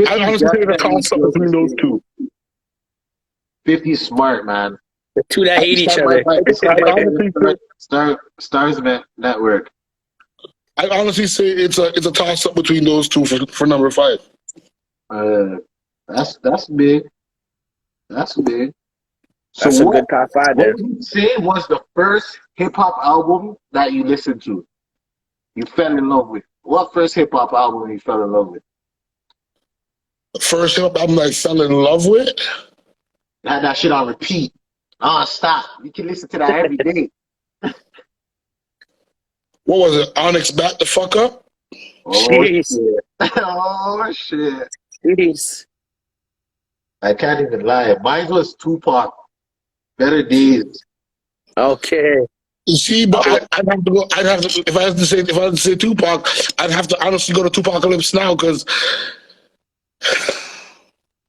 I honestly say it's a toss-up between those two. 50's smart, man. The two that hate each other. Stars Network. I honestly say it's a toss-up between those two for number 5. That's big. That's big. So That's a good top 5 there. What would you say was the first hip hop album that you listened to? You fell in love with. What first hip hop album you fell in love with? The first hip hop album I fell in love with? You had that shit on repeat. Stop. You can listen to that every day. What was it? Onyx Back the Fuck Up? Jeez. Oh shit. Jeez. I can't even lie. Mine was Tupac. Better Days. Okay. You see, but I'd have to go. If I had to say Tupac, I'd have to honestly go to Tupacalypse Now because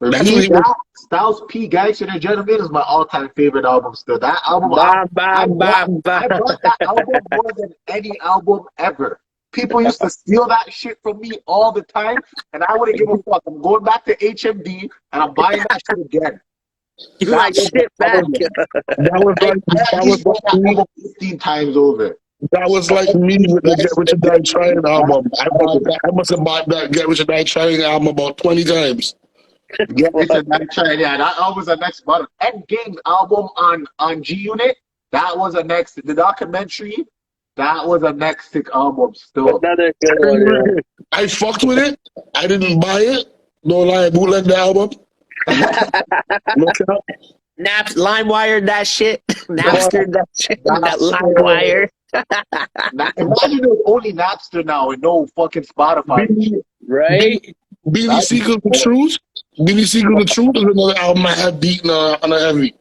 that's what he was. Styles P, Gangster and Gentleman is my all-time favorite album still. That album, I bought that album more than any album ever. People used to steal that shit from me all the time, and I wouldn't give a fuck. I'm going back to HMD, and I'm buying that shit again. You like shit back. That was like me 15 times over. That was like me with the Get Rich or Die Trying album. I must have bought that Get Rich or Die Trying album about 20 times. Get Rich or Die Trying, yeah, that album was the next bottom. Endgame's album on G Unit, that was a next. The documentary, that was a next sick album still. Another good one. Yeah. I fucked with it. I didn't buy it. No lie, I bootlegged the album. LimeWire that shit. Napster that shit. That LimeWire. Imagine there's only Napster now and no fucking Spotify. Right? Beanie Siegel the Truth. Beanie Siegel the Truth is another album I had beaten on a heavy.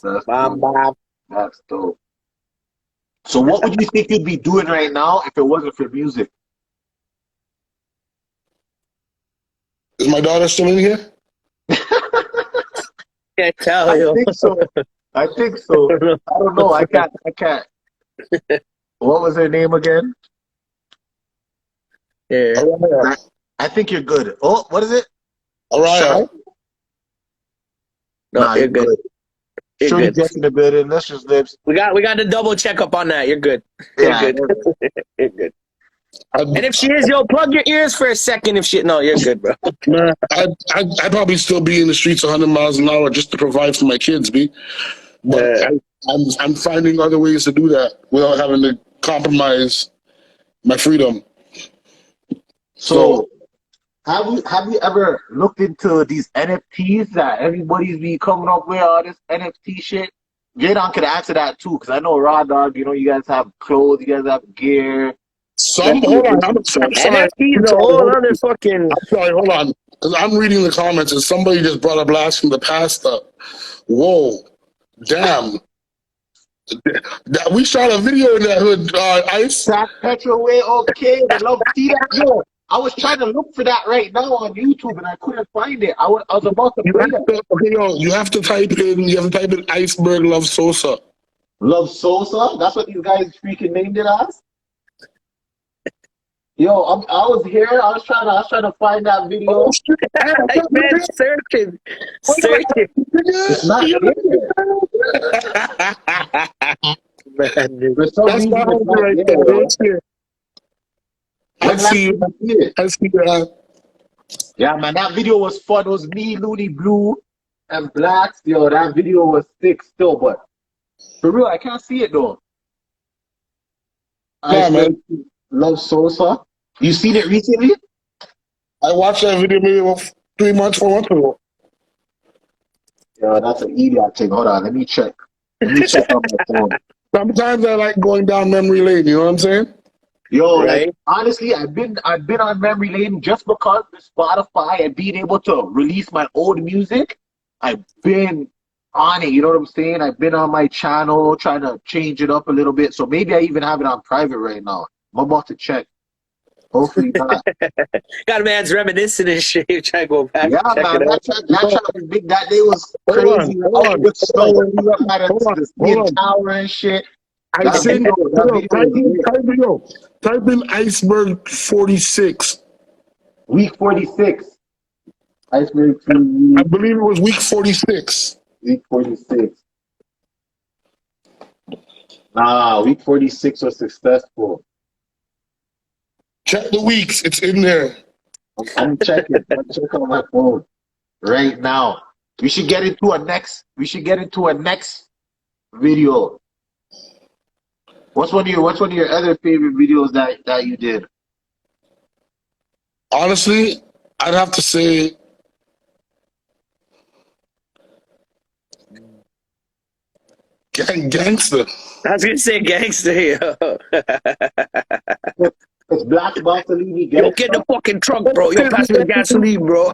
That's dope. So what would you think you'd be doing right now if it wasn't for music? Is my daughter still in here? Can't tell I you. think so. I think so. I don't know. I can't. What was her name again? Yeah. Araya. I think you're good. Oh, what is it? Araya. No, Nah, you're you're good. good. You're Shorty good. just in the building. Let's just lips. We got to double check up on that. You're good. You're Yeah. good. You're good. I'd, And if she is, yo, plug your ears for a second. If she, no, you're good, bro. man, I'd probably still be in the streets 100 miles an hour just to provide for my kids, B. But I'm finding other ways to do that without having to compromise my freedom. So, have you ever looked into these NFTs that everybody's been coming up with, all this NFT shit? Jadon could answer that too, because I know Rawdog, you know, you guys have clothes, you guys have gear. Hold on, I'm sorry. NFT is a whole other fucking. I'm sorry, hold on. Because I'm reading the comments and somebody just brought a blast from the past up. Whoa. Damn. We shot a video in that hood, Ice. That Petro way, okay. The love, see that? Yo, I was trying to look for that right now on YouTube and I couldn't find it. I was about to play that. You have to type in Iceberg Love Sosa. Love Sosa? That's what these guys freaking named it as? Yo, I was here. I was trying to find that video. Man, searching. It's not here. Man, For some That's reason, not it's not right there, there. bro. It's here. I see it. I see that. Yeah, man, that video was fun. It was me, Looney Blue, and Blacks. Yo, that video was thick still, but for real, I can't see it though. Yeah, man. Love Sosa. You seen it recently? I watched that video maybe about 3 months, 4 months ago. Yo, that's an idiot thing. Hold on, let me check. Let me check on my phone. Sometimes I like going down memory lane, you know what I'm saying? Yo, right? like, honestly, I've been on memory lane just because the Spotify and being able to release my old music. I've been on it, you know what I'm saying? I've been on my channel trying to change it up a little bit. So maybe I even have it on private right now. I'm about to check. Hopefully not. Got a man's reminiscing and shit. Trying to go back. Yeah, and check man, it out. that track was big. That day was Hold on, crazy. hold on, With snow hold and we were at the hold on. tower and shit. I That said, video was great. type in Iceberg 46. Week 46. Iceberg I 2, believe it was week 46. week 46. Nah, week 46 was successful. Check the weeks. It's in there. I'm checking. I'm checking on my phone right now. We should get into a next video. What's one of your other favorite videos that you did? Honestly, I'd have to say Gangster. I was gonna say gangster, yo. It's Black Bartolini. Yo, get in the fucking trunk, bro. Yo, pass me the gasoline, bro.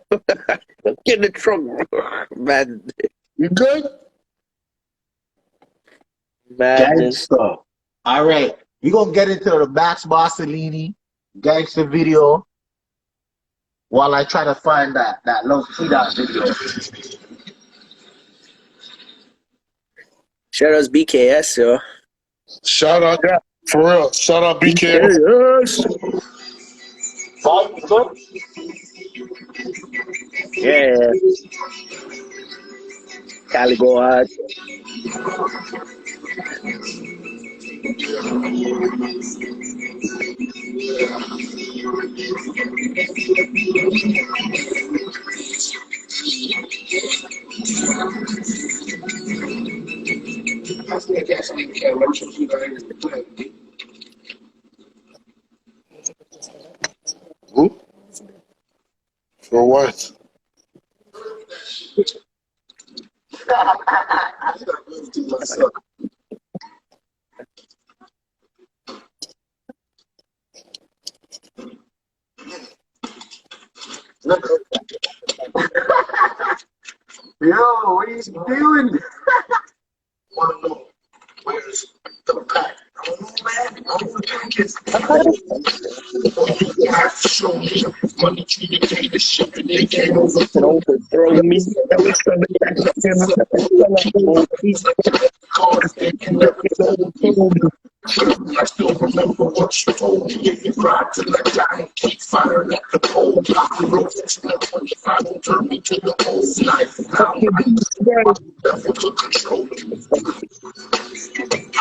Get in the trunk, bro. Man. You good? Gangster. All right, we're gonna get into the Max Bartolini gangster video while I try to find that Love T-Dot video. Shout out BKS, yo. Shout out, yeah, for real. Shout out BK. Yeah. Cali go hard. Who? For what? Yo, what are you doing? Want to know where's the pack? Show me money treated gave the shit and they came over. Overthrow me. I still remember what you told me. If you cried till I die, keep firing at the pole. The roses at 25 will turn me to the old knife. Now I'm never could control me.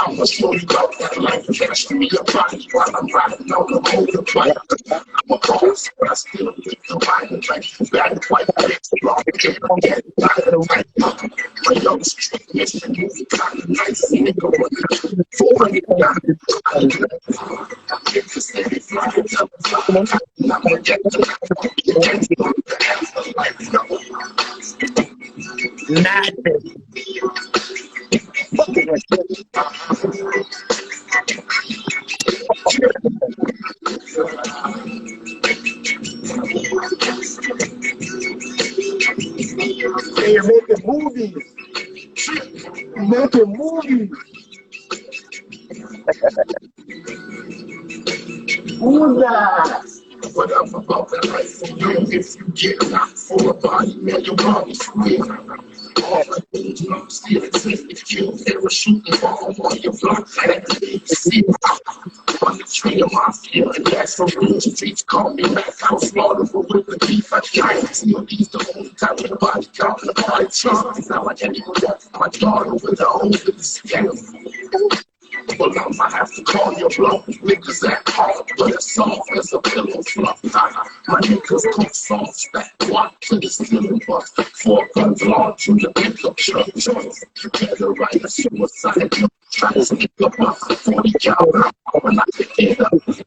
I'ma show you about that life. Catch me a body while I'm riding on the motorbike. I'm a boss, but I still live the violent life. Bad white face, long hair, my young street mission, movie kind of nice. Nigga, 400 if the city flying up, I'm gonna get Madness. You're making movies. You're making movies. Who's that? But I'm about that life for you. If you get knocked for a body, man, your body's free. All I do is not steal it, if kill, parachuting bomb on your block, and see on the tree of mafia, and that's for real streets. Call me back, house slaughter, but with the beef, I try to steal these the only time with the body count, the body chance. Now I can't even walk my daughter with a hole in the scale. Well, I'ma have to call your bluff. Niggas that hard, but as soft as a pillow fluff. My niggas come soft, stack walk to the ceiling bus. 4 guns long to the pickup truck. Better write a suicide note. Try to sneak a bus. 40 cal when I pick it up. For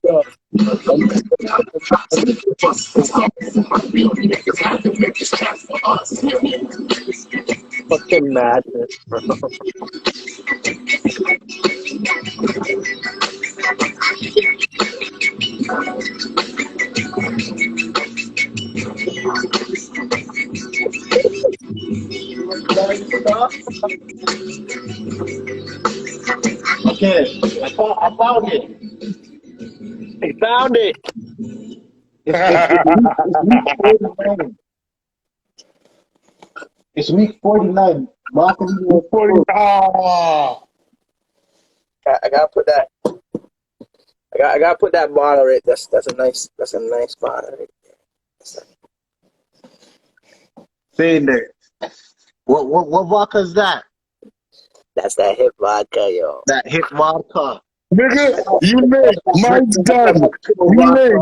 my real niggas had to make it stand for us. Fucking madness, bro. Okay, I found it. He found it. It's week 49. Marketing 40. Oh. I gotta put that. I gotta put that bottle right. That's a nice bottle right there. Saying that. What vodka is that? That's that hip vodka, yo. That hit vodka. Nigga, you late. Mine's done. You late.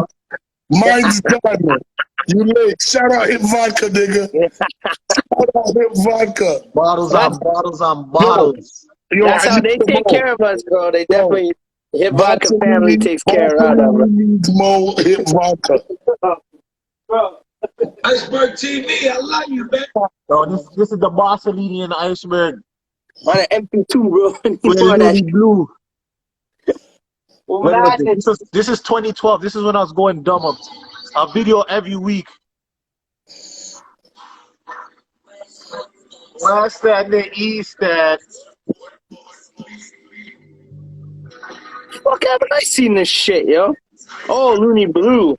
Mine's done. You late. Shout out Hip Vodka, nigga. Shout out Hip Vodka. Bottles on bottles on bottles. Yo, That's how they take care of us, bro. They definitely Hip Vodka family takes care of us. Needs more Hip Vodka. Iceberg TV, I love you, man. So this is the Barcelona in Iceberg. On an MP2, bro. With blue. Well, This is 2012. This is when I was going dumb. A video every week. West and the East and fuck haven't I seen this shit, yo? Oh, Looney Blue.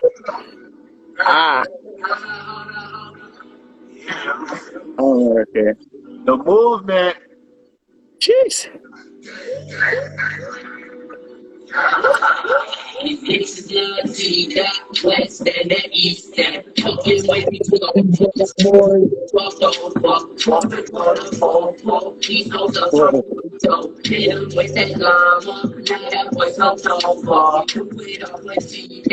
Ah. Oh, okay. the movement. Jeez. It's the that west and the east and talking way between please hold us so him with that llama that was so far with all the tea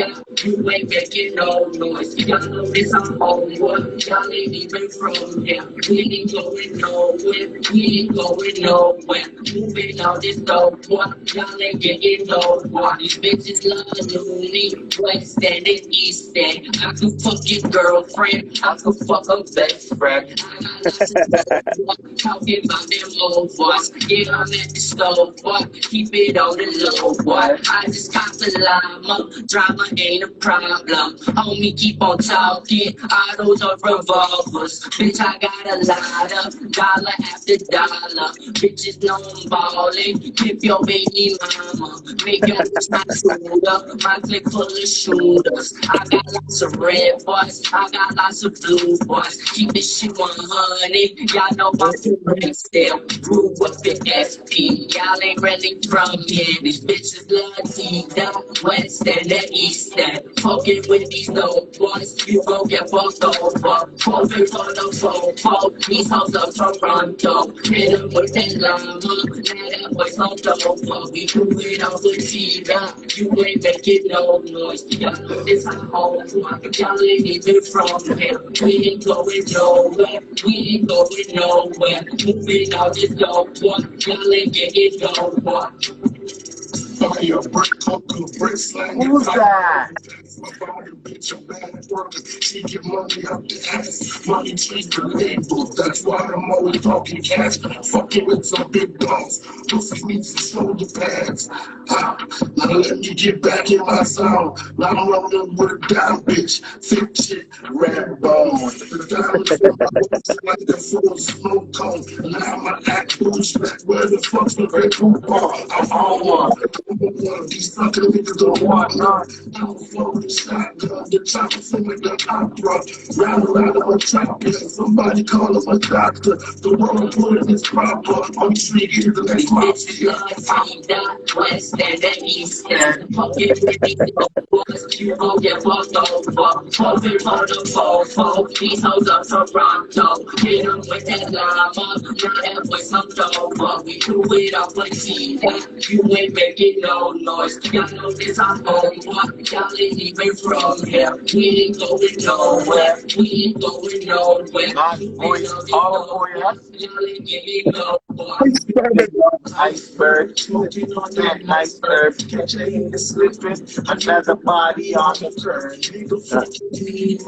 you ain't making no noise y'all know this I'm homeward y'all ain't even from here we ain't going nowhere we ain't going nowhere moving all this dope one y'all ain't getting nowhere these bitches love Looney, west and east end. I could fuck your girlfriend, I could fuck her best friend. I got lots of talking about them old boys. Yeah, I'm at the stove, boy. Keep it on the low, boy. I just got the llama. Drama ain't a problem. Homie, keep on talking. Autos or revolvers. Bitch, I got a lot of dollar after dollar. Bitches know I'm ballin'. Give your baby mama. Make your bitch not shooter. My clique full of shooters. I got lots of red boys. I got lots of blue boys. Keep this shit 100. Y'all know my feelings still. Grew up in SP. Y'all ain't really from here. These bitches love T down west and the east end. Fucking with these dope boys. You gon' get fucked over. Profit on the phone. These hoes up Toronto. Hit 'em with that llama. Now that boy's on dope. We do it on the T-Dot. You ain't making no noise. Y'all know this a home. Y'all ain't even from here. We ain't going nowhere. We ain't going nowhere. Moving out this dope one. Y'all ain't getting nowhere. Fire, break up, break slang. Who's that? My body, bitch, a bad worker. She get money up the ass. Money trees the label. That's why I'm always talking cash. Fucking with some big dogs. Pussy needs to shoulder pads. Now let me get back in my sound. Now I'm rolling with a down bitch. Thick shit, red bones. The diamonds in my boots like a full smoke cone. Now my act boots. Where the fuck's the red boot bar? I'm on one. These fucking niggas don't want none. I'm flowing the shotgun, the chopper singing the opera. Round around on a chopper, somebody call him a doctor. The world put is proper. I'm treated the next mafia. West and the east end. Fucking with these boys, you gon' get fucked over. Profit for the fofo. These hoes up Toronto. Hit 'em with that llama. Now that boy's humped over. We do it off like T-Dot. You ain't making no noise. Y'all know this I'm home. Y'all ain't even from here. We ain't going nowhere. We ain't going nowhere. Not voice all for you. Y'all ain't getting nowhere. Iceberg, that iceberg, catch a hand slipping, another body on the turn. Nigga, fucking me,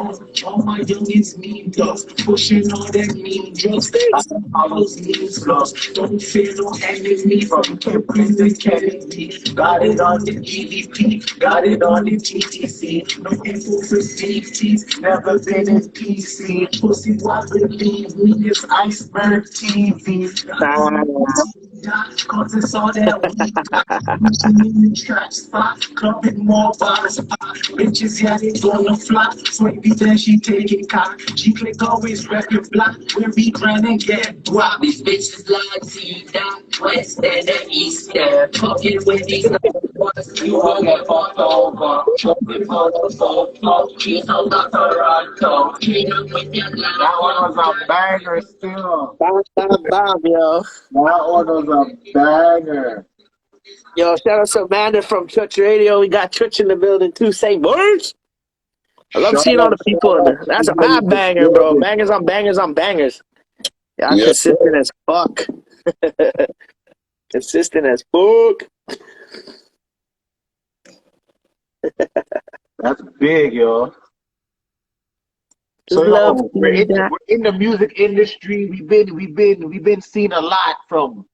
all my youngins mean ducks, pushing all that mean drugs. All those mean slugs, don't fear no enemy from Kempin to Kennedy. Got it on the EVP, got it on the TTC. No info for DTs, never been in PC. Pussy, why believe me? It's Iceberg TV. Cause it's all that we in the trap spot, clubbing more bottles pop. Bitches, yeah, they gonna fly. Sweet then she taking cock. She click always rep your block. Where we grind and get dropped. These bitches like T-Dot, west and the east end. Fucking with these boys, you gon' get fucked over. Jumping for the phone, she's on the Toronto. Hit 'em with that llama. That one was a banger still. Bam, yo. That one was a banger. Yo, shout out to Amanda from Church Radio. We got Church in the building too. Say words. I love Shout seeing all out, the people in there. That's a bad banger, bro. Bangers on bangers on bangers. Yeah, I'm Yeah. consistent as fuck. Consistent as fuck. That's big, yo. So Love yo, we're that. in the music industry. We've been seeing a lot from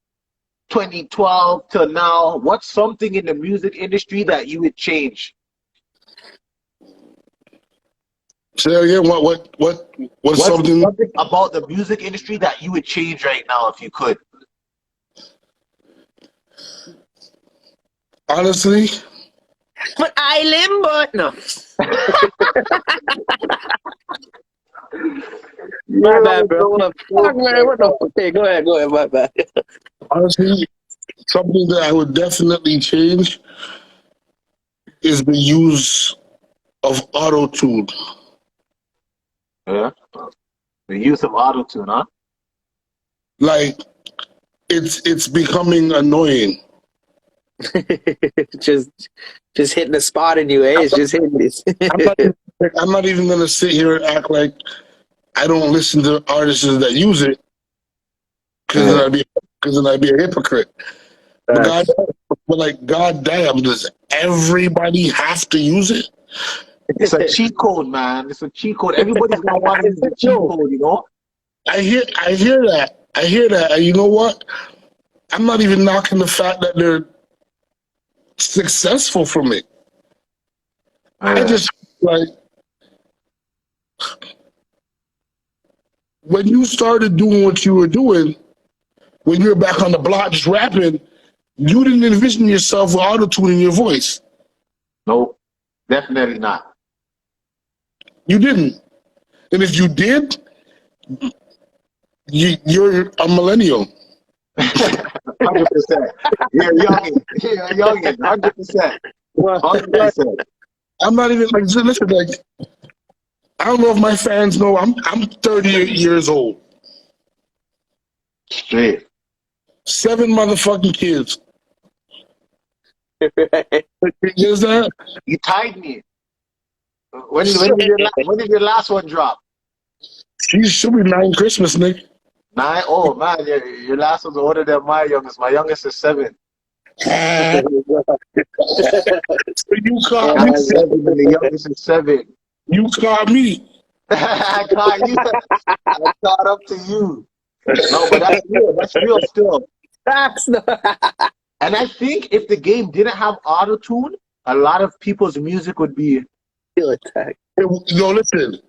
2012 to now. What's something in the music industry that you would change? Say again, what's What's something? something about the music industry that you would change right now if you could? Honestly, But island, but no. My bad, bro. What the fuck, man? What the fuck? Hey, go ahead, my bad. honestly, something that I would definitely change is the use of auto-tune. Yeah. The use of autotune, huh? Like, it's becoming annoying. just hitting the spot in you, eh? It's just hitting this. I'm not even gonna sit here and act like I don't listen to artists that use it, because then I'd be a hypocrite. But goddamn, does everybody have to use it? It's a cheat code, man. It's a cheat code. Everybody's gonna want to use the cheat code, you know? I hear that. And you know what? I'm not even knocking the fact that they're successful from it. I just like when you started doing what you were doing, when you were back on the block just rapping, you didn't envision yourself with auto-tune in your voice. Nope, definitely not. You didn't. And if you did, you're a millennial. 100%. You're youngin. You're a youngin. 100%. 100%. I'm not even like, listen, like, I don't know if my fans know, I'm 38 years old. Straight. 7 motherfucking kids. You understand? You tied me. When did your last one drop? You should be 9 Christmas, Nick. 9? Oh man, your last one's older than my youngest. My youngest is 7. So you caught me. 7 and the youngest is 7. You caught me. I caught you. I caught up to you. No, but that's real. That's real still. And I think if the game didn't have auto-tune, a lot of people's music would be... No, listen.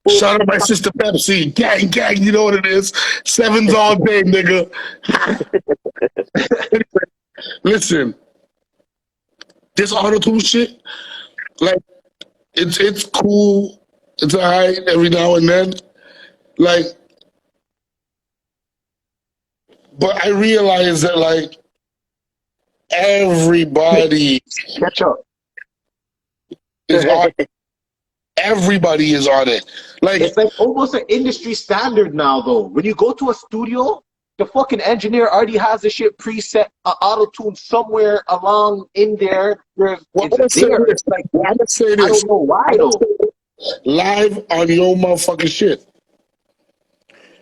Shout out my sister Pepsi. Gang, gang, you know what it is. 7's all day, nigga. Listen. This auto-tune shit, like, it's cool. It's alright every now and then. Like, but I realize that, like, everybody Catch up. is on it. Everybody is on it. Like, It's like almost an industry standard now, though. When you go to a studio, the fucking engineer already has the shit preset, auto-tune somewhere along in there. well, I'm gonna say this. Like, I'm gonna say I this. don't know why, though. Live on your motherfucking shit.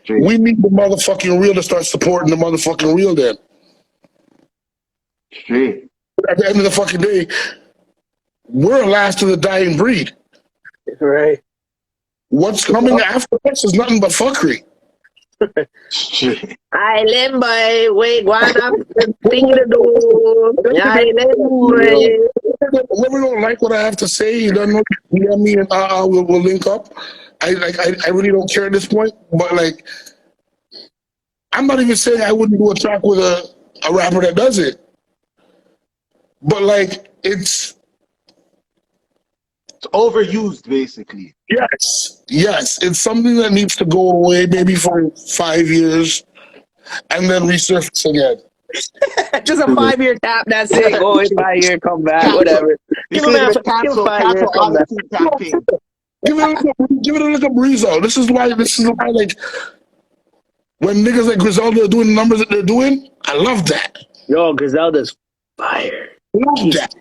We need the motherfucking real to start supporting the motherfucking real then. Straight. At the end of the fucking day, we're a last of the dying breed. Right. What's coming after us is nothing but fuckery. Straight. Island boy, wait, what up? Thing to do. Island boy. Whoever don't like what I have to say, you don't know, me and we'll link up. I really don't care at this point, but like, I'm not even saying I wouldn't do a track with a rapper that does it, but like, it's overused, basically. yes, it's something that needs to go away maybe for 5 years and then resurface again. Just a 5-year tap, that's it. Go in 5-year, come back, whatever. Give it a cancel auto-tune campaign. Give it a little breeze out. This is why like when niggas like Griselda are doing the numbers that they're doing, I love that. Yo, Griselda's fire. Love that.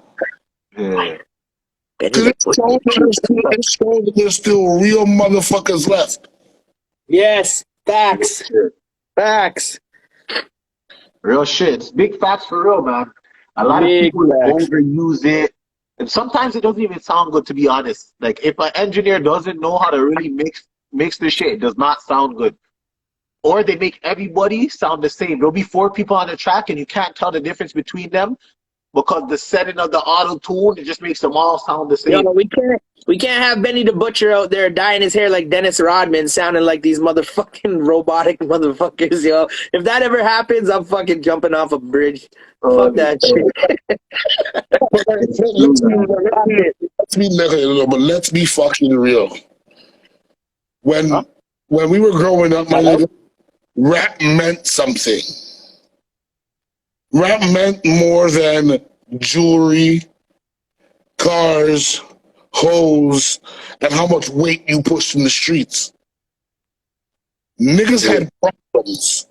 Yeah. Because it shows that there's still real motherfuckers left. Yes, facts. Facts. Real shit. It's big facts for real, man. A lot Big of people facts. overuse it. And sometimes it doesn't even sound good, to be honest. Like, if an engineer doesn't know how to really mix the shit, it does not sound good. Or they make everybody sound the same. There'll be 4 people on the track, and you can't tell the difference between them because the setting of the auto-tune, it just makes them all sound the same. Yo, we can't have Benny the Butcher out there dyeing his hair like Dennis Rodman, sounding like these motherfucking robotic motherfuckers, yo. If that ever happens, I'm fucking jumping off a bridge. Fuck that shit. Let's be fucking real. When we were growing up, my nigga, rap meant something. Rap meant more than jewelry, cars, hoes, and how much weight you pushed in the streets. Niggas had problems.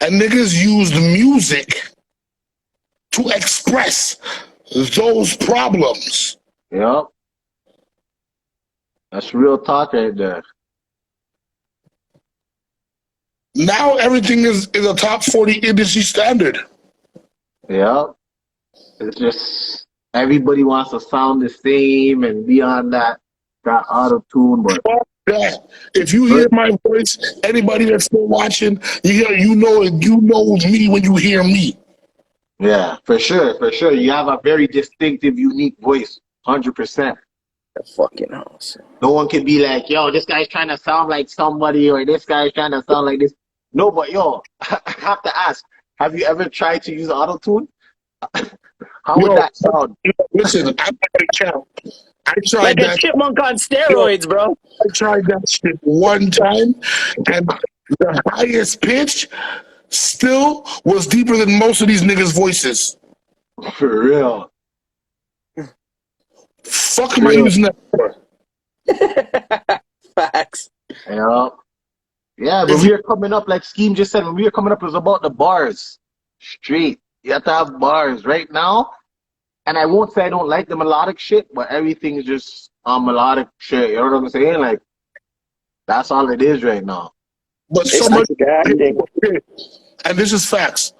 And niggas used music to express those problems. Yep. That's real talk right there. Now everything is a top 40 industry standard. Yep. It's just everybody wants to sound the same and be on that auto-tune, but Yeah. If you hear my voice, anybody that's still watching, you know me when you hear me. Yeah, for sure, for sure. You have a very distinctive, unique voice, 100%. The fucking house. No one can be like, yo, this guy's trying to sound like somebody, or this guy's trying to sound like this. No, but yo, I have to ask, have you ever tried to use auto-tune? How would Yo, that sound? listen, I'm not gonna count. I tried Like a that. chipmunk on steroids, bro. I tried that shit one time, and the highest pitch still was deeper than most of these niggas' voices. For real. Fuck am I using that for? Facts. Yeah. Yeah, when we were coming up, like Scheme just said, when we were coming up, it was about the bars. Straight. You have to have bars right now. And I won't say I don't like the melodic shit, but everything is just melodic shit. You know what I'm saying? Like, that's all it is right now. But It's somebody, like and this is facts.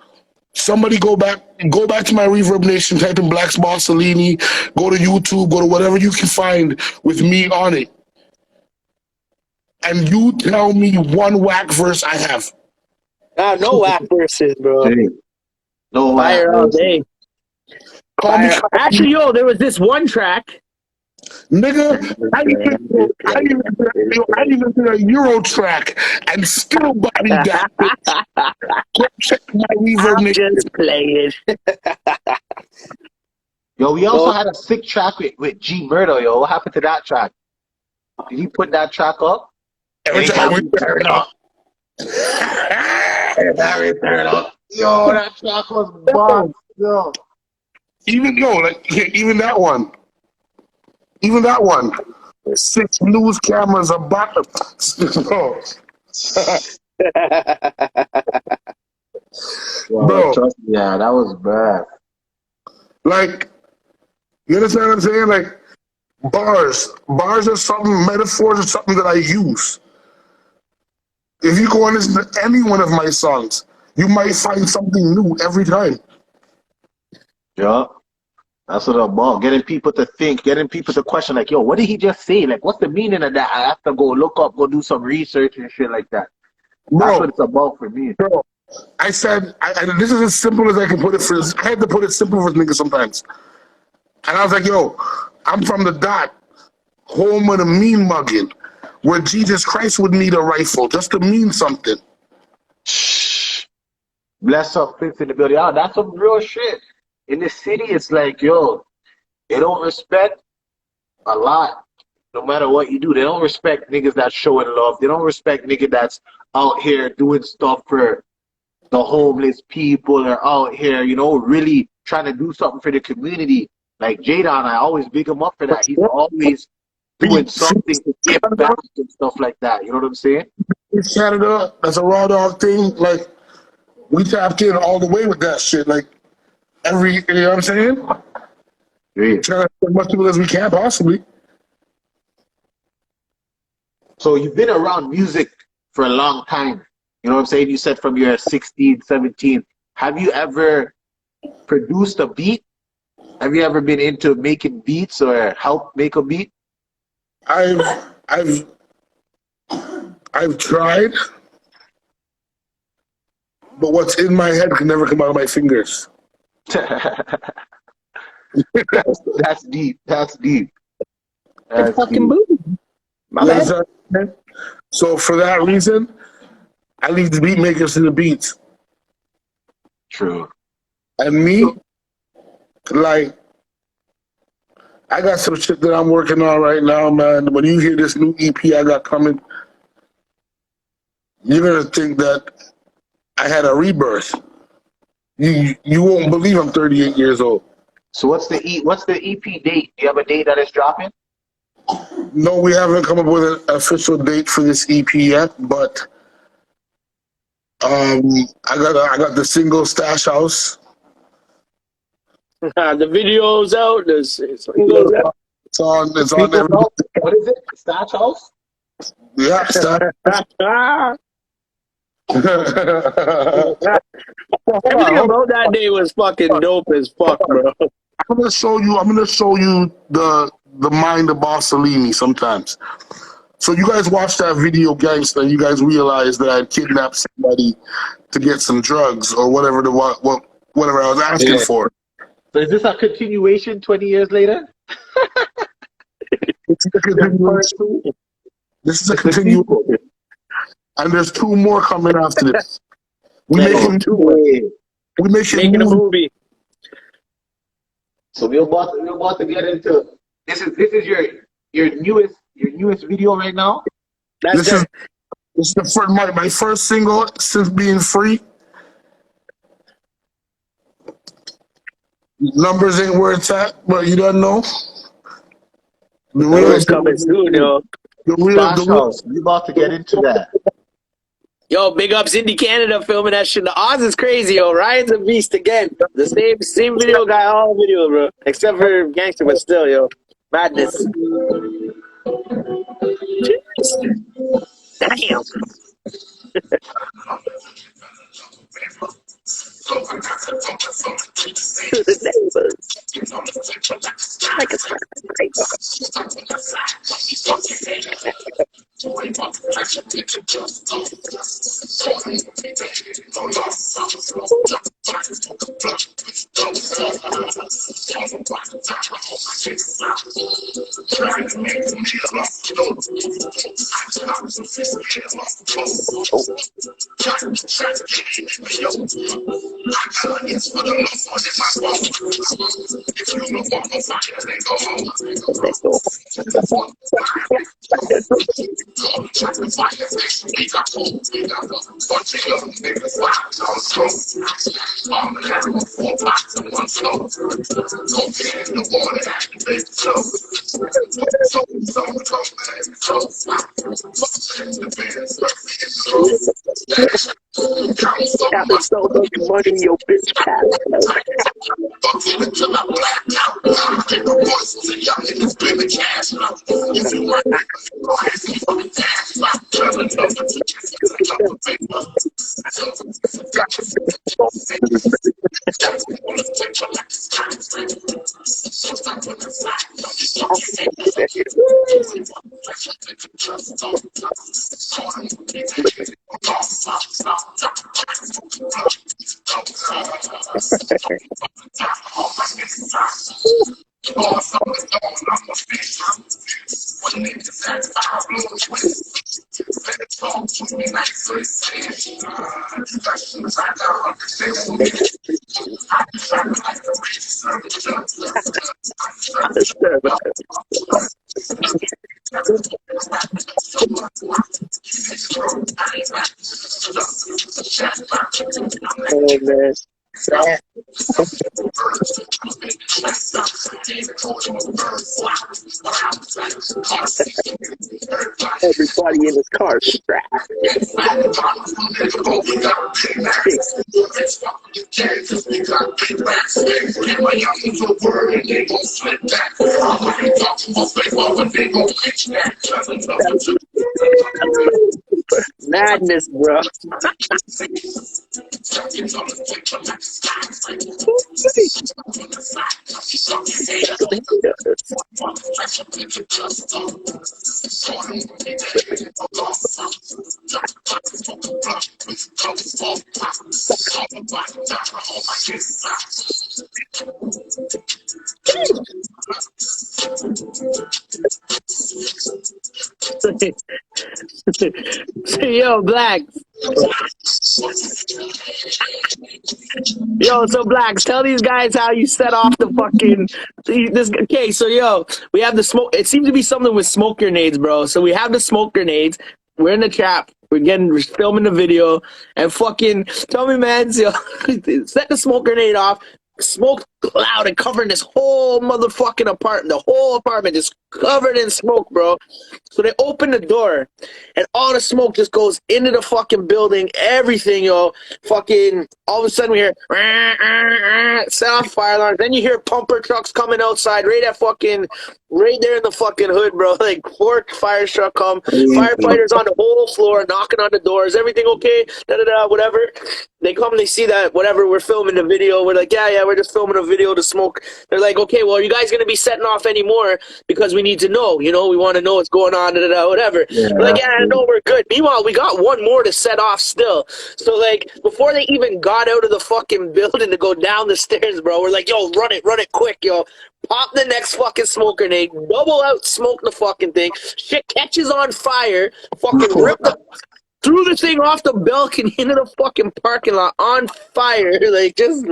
Somebody go back to my Reverb Nation, type in Black Salini, go to YouTube, go to whatever you can find with me on it. And you tell me one whack verse I have. no whack verses, bro. No Fire all day. Call me Actually, yo, there was this one track. nigga. I even did a Euro track and still body that. Go check my Reverb I'm Nation. just playing. Yo, we also had a sick track with G Murdo, yo. What happened to that track? Did he put that track up? Every time we turn up. Every turn up. Yo, that track was bomb. Yo. Even that one. Even that one. 6 news cameras about Yo, Bro. trust me, yeah, that was bad. Like, you understand what I'm saying? Like, bars are something, metaphors are something that I use. If you go and listen to any one of my songs, you might find something new every time. Yeah. That's what I'm about. Getting people to think, getting people to question, like, yo, what did he just say? Like, what's the meaning of that? I have to go look up, go do some research and shit like that. That's what it's about for me. Bro, I said, this is as simple as I can put it for. I had to put it simple for niggas sometimes. And I was like, yo, I'm from the dot, home of the mean mugging, where Jesus Christ would need a rifle just to mean something. Bless up, fix in the building. Oh, that's some real shit. In the city, it's like, yo, they don't respect a lot, no matter what you do. They don't respect niggas that's showing love. They don't respect niggas that's out here doing stuff for the homeless people, or out here, you know, really trying to do something for the community. Like Jadon, I always big him up for that. He's always doing something to give back and stuff like that. You know what I'm saying? In Canada, that's a Rawdog thing. Like, we tapped in all the way with that shit. Like, you know what I'm saying? Yeah. Trying to as much people as we can, possibly. So you've been around music for a long time. You know what I'm saying? You said from your 16, 17. Have you ever produced a beat? Have you ever been into making beats or help make a beat? I've tried, but what's in my head can never come out of my fingers. That's deep. That's deep. That's fucking boom. My bad. So for that reason, I leave the beat makers to the beats. True. And me, like, I got some shit that I'm working on right now, man. When you hear this new EP I got coming, you're gonna think that I had a rebirth. You won't believe I'm 38 years old. So what's the EP date? Do you have a date that it's dropping? No, we haven't come up with an official date for this EP yet, but I got the single Stash House. The video's out. The single's out. It's on People every. know. What is it? Stash House? Yeah, Stash. Everything about that day was fucking dope as fuck, bro. I'm gonna show you the mind of Boss Salini sometimes. So you guys watched that video, Gangsta, and you guys realized that I kidnapped somebody to get some drugs or whatever whatever I was asking for. So is this a continuation 20 years later? This is a continuation. And there's 2 more coming after this. We making a movie. So we're about to get into this is your newest video right now? This is my first single since being free. Numbers ain't where it's at, but you don't know. The real coming soon, yo. We about to get into that. Yo, big ups Indie Canada filming that shit. The Oz is crazy, yo. Ryan's a beast again. The same video guy, all video, bro. Except for Gangster, but still, yo. Madness. Damn. Like a so much money, yo, bitch. Oh, man. Everybody in this car is strapped. Madness, bro. Yo, Black. Yo, so Blacks, tell these guys how you set off the fucking this. Okay, so yo, we have the smoke. It seems to be something with smoke grenades, bro. So we have the smoke grenades. We're in the trap. We're filming the video, and fucking tell me, man, so, set the smoke grenade off. Smoke cloud and covering this whole motherfucking apartment. The whole apartment is covered in smoke, bro. So they open the door, and all the smoke just goes into the fucking building. Everything, yo. Fucking, all of a sudden we hear, set off fire alarms. Then you hear pumper trucks coming outside, right there in the fucking hood, bro. Like 4 fire truck come, firefighters on the whole floor, knocking on the doors. Everything okay? Whatever. They come and they see that, whatever, we're filming the video. We're like, yeah, we're just filming a video to smoke. They're like, okay, well, are you guys going to be setting off anymore? Because we need to know, you know, we want to know what's going on, whatever. Yeah, We're like, yeah, I know, we're good. Meanwhile, we got one more to set off still. So, like, before they even got out of the fucking building to go down the stairs, bro, we're like, yo, run it quick, yo. Pop the next fucking smoke grenade, double out smoke the fucking thing. Shit catches on fire, fucking threw the thing off the balcony into the fucking parking lot on fire. Like, just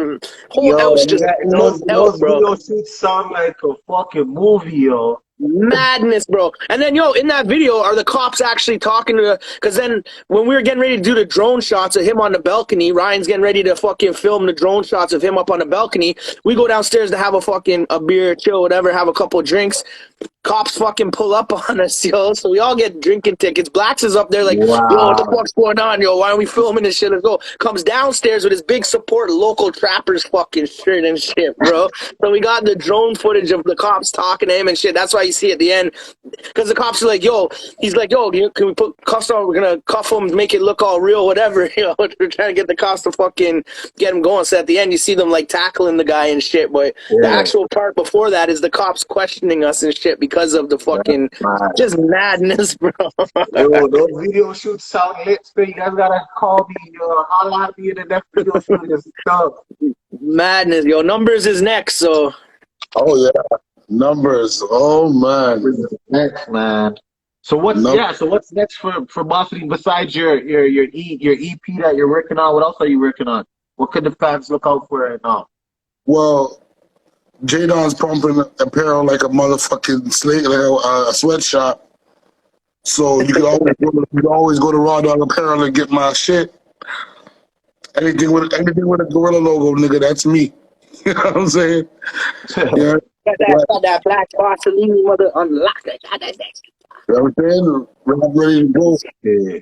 whole house just smoked out, bro. Those video shoots sound like a fucking movie, yo. Madness, bro. And then, yo, in that video, are the cops actually talking to, because then when we were getting ready to do the drone shots of him on the balcony, Ryan's getting ready to fucking film the drone shots of him up on the balcony. We go downstairs to have a beer, chill, whatever, have a couple of drinks. Cops fucking pull up on us, yo. So we all get drinking tickets. Blacks is up there like, yo, what the fuck's going on, yo? Why are we filming this shit? Let's go. Comes downstairs with his big support local trappers fucking shirt and shit, bro. So we got the drone footage of the cops talking to him and shit. That's why you see at the end, because the cops are like, yo, he's like, yo, can we put cuffs on? We're gonna cuff him, make it look all real, whatever. You know, we're trying to get the cops to fucking get him going. So at the end, you see them like tackling the guy and shit. But the actual part before that is the cops questioning us and shit because of the fucking just madness, bro. Yo, those video shoots sound lit. So you guys gotta call me, holla at me in the next video shoot and stuff. Madness, yo. Numbers is next, so. Oh yeah, numbers. Oh man, next, man. So what's next for Bossy besides your EP that you're working on? What else are you working on? What could the fans look out for right now? Well, J-Don's pumping apparel like a motherfucking slave, like a sweatshop. So you can always go to Rawdog Apparel and get my shit. Anything with a gorilla logo, nigga, that's me. You know what I'm saying? Yeah. Got that black Barcelona mother unlock it. You know what I'm saying? We're ready to go. Yeah.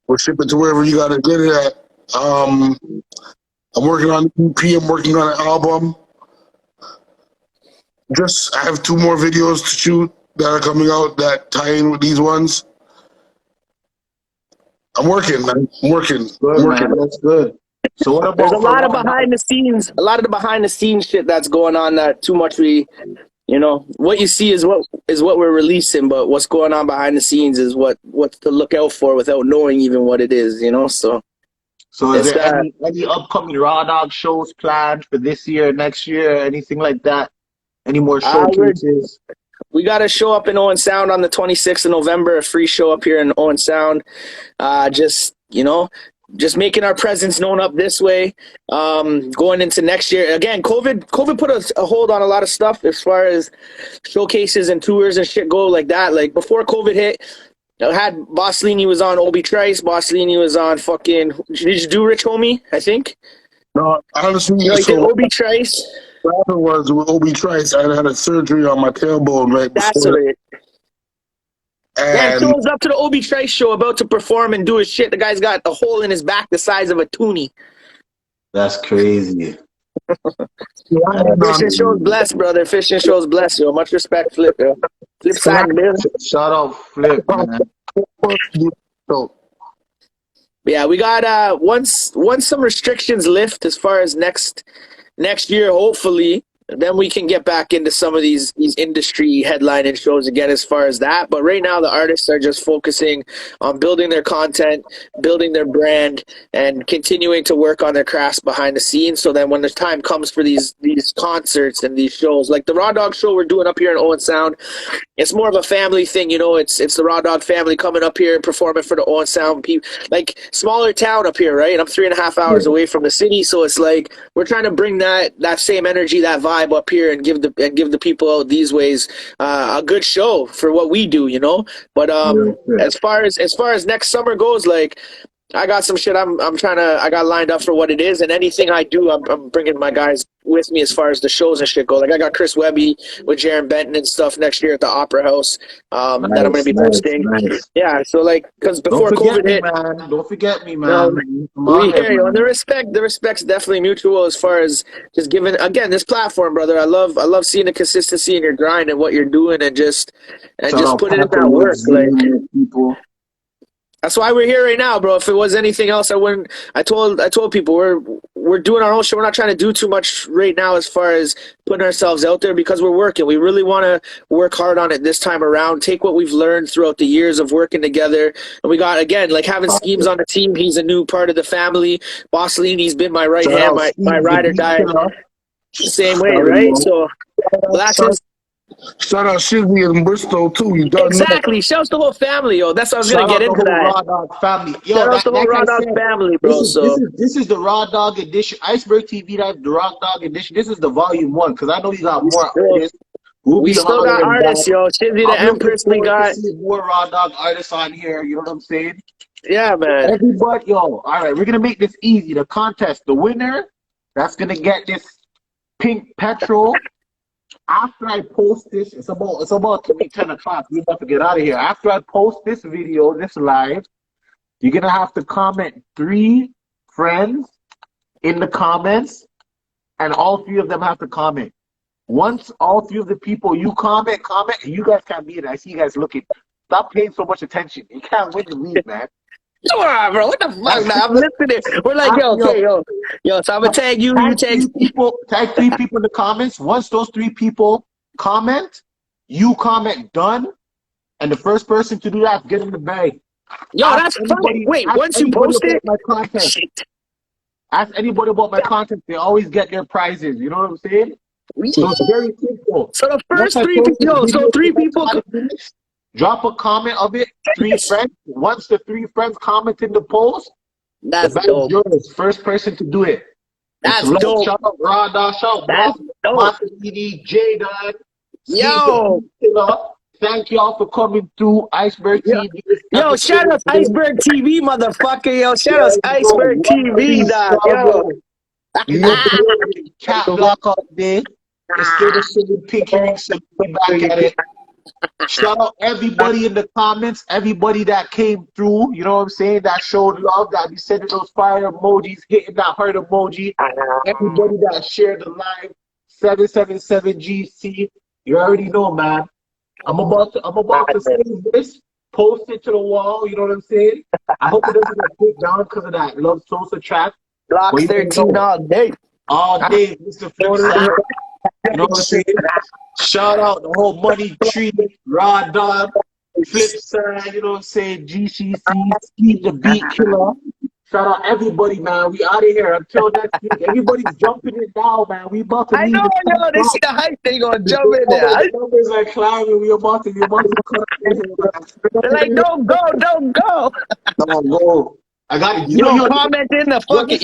We'll ship it to wherever you gotta get it at. I'm working on an EP. I'm working on an album. I have 2 more videos to shoot that are coming out that tie in with these ones. I'm working, man. I'm working. Man, that's good. So what about there's a lot of behind the scenes shit that's going on that too much what you see is what we're releasing, but what's going on behind the scenes is what's to look out for without knowing even what it is, so is there any upcoming Rawdog shows planned for this year, next year, anything like that? Any more showcases? We got a show up in Owen Sound on the 26th of November, a free show up here in Owen Sound. Just making our presence known up this way. Going into next year. Again, COVID put a hold on a lot of stuff as far as showcases and tours and shit go like that. Like before COVID hit, I had Bosslini was on Obi Trice. Bosslini was on fucking, did you do Rich Homie, I think? No, honestly, you did Obi Trice. What happened was with Obi Trice, I had a surgery on my tailbone right before. That's it. Man shows up to the Obi Trice show about to perform and do his shit. The guy's got a hole in his back the size of a toonie. That's crazy. Fishing shows blessed, brother. Fishing shows blessed, yo. Much respect, Flip, yo. Flip side, man. Shout out, Flip, man. Yeah, we got once some restrictions lift as far as next year, hopefully, then we can get back into some of these industry headlining shows again as far as that. But right now the artists are just focusing on building their content, building their brand, and continuing to work on their crafts behind the scenes. So then when the time comes for these concerts and these shows, like the Rawdog show we're doing up here in Owen Sound, it's more of a family thing, it's the Rawdog family coming up here and performing for the Owen Sound people. Like smaller town up here, right? I'm 3.5 hours away from the city, so it's like we're trying to bring that same energy, that vibe up here and give the people out these ways a good show for what we do, But as far as next summer goes, like I got some shit I got lined up for what it is, and anything I do, I'm bringing my guys with me as far as the shows and shit go. Like I got Chris Webby with Jaron Benton and stuff next year at the Opera House that I'm going to be hosting. Nice. Yeah, so like because before COVID hit, man. Don't forget me, man. We hear you. And the respect's definitely mutual as far as just giving again this platform, brother. I love seeing the consistency in your grind and what you're doing, and just put it in that work, like people. That's why we're here right now, bro. If it was anything else, I wouldn't. I told people we're doing our own show. We're not trying to do too much right now as far as putting ourselves out there because we're working. We really want to work hard on it this time around. Take what we've learned throughout the years of working together, and we got again like having schemes on the team. He's a new part of the family. Bosslini's been my right hand, my ride or die. Same way, right? So that's just. Shout out Shizzy in Bristol too. You done Exactly. Shouts the whole family, yo. That's what I was gonna get into that. Rawdog family. Yo, Shout out the whole Rawdog family, bro. This is the Rawdog edition. Iceberg TV, the Rawdog edition. This is the volume 1 because I know you got more artists. We still got artists, yo. Shizzy the Empress, we got more Rawdog artists on here. You know what I'm saying? Yeah, man. Everybody, yo. All right, we're gonna make this easy. The contest, the winner, that's gonna get this pink petrol. After I post this, it's about to be 10 o'clock. We have to get out of here. After I post this video, this live, you're gonna have to comment 3 friends in the comments, and all 3 of them have to comment. Once all 3 of the people you comment, and you guys can't be in it. I see you guys looking. Stop paying so much attention. You can't win the league, man. Come on, bro. What the fuck? Now I'm listening. We're like, yo. So I'm gonna tag you. You tag 3 people. Tag 3 people in the comments. Once those 3 people comment, you comment done, and the first person to do that get in the bag. Yo, that's funny. Wait, once you post it, my content. Ask anybody about my content. They always get their prizes. You know what I'm saying? So it's very simple. So the first 3 people. So 3 people. Drop a comment of it. 3 friends. Once the 3 friends comment in the post, that's the dope. yours. First person to do it. That's dope. Shout out Rawdog. Shout out J-Dog. Yo. Thank y'all for coming through Iceberg TV. Yo, shout out Iceberg TV, motherfucker. Yo, shout out Iceberg TV, dog. Yo. Cat block all day. Instead of saying pinky ring, so we back at it. Shout out everybody in the comments, everybody that came through, you know what I'm saying, that showed love, that be sending those fire emojis, hitting that heart emoji, everybody that shared the live, 777GC, you already know, man. I'm about to save this, post it to the wall, you know what I'm saying? I hope it doesn't get put down because of that Love Sosa track. Block 13 all day. All day, Mr. Florida. You know what I'm saying? Shout out the whole Money Tree, Rawdog, Flip Side, you know what I'm saying? GCC, Steve the Beat Killer. Shout out everybody, man. We out of here until next week. Everybody's jumping it now, man. We about to leave. I know, yo, they see the hype, they gonna jump in there. The numbers are climbing. We about to cut. They're like, don't go. Don't go. I got it. Yo, comment in the fucking,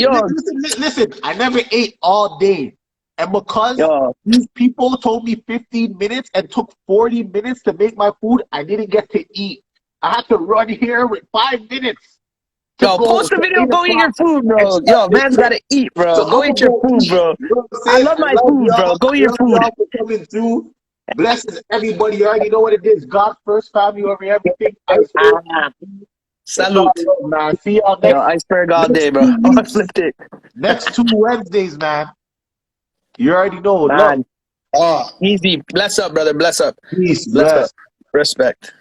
Listen, I never ate all day. And because these people told me 15 minutes and took 40 minutes to make my food, I didn't get to eat. I had to run here with 5 minutes. Yo, post the video, go eat your food, bro. Yo, man's gotta eat, bro. So go eat your food, bro. I love my food, bro. Go eat your food. Coming through. Blessings, everybody. You already know what it is. God first, family over everything. Salute. Man. See y'all next. Yo, Iceberg all day, bro. I flipped it. Next 2 Wednesdays, man. You already know. Man. Easy. Bless up, brother. Bless up. Peace. Bless up. Respect.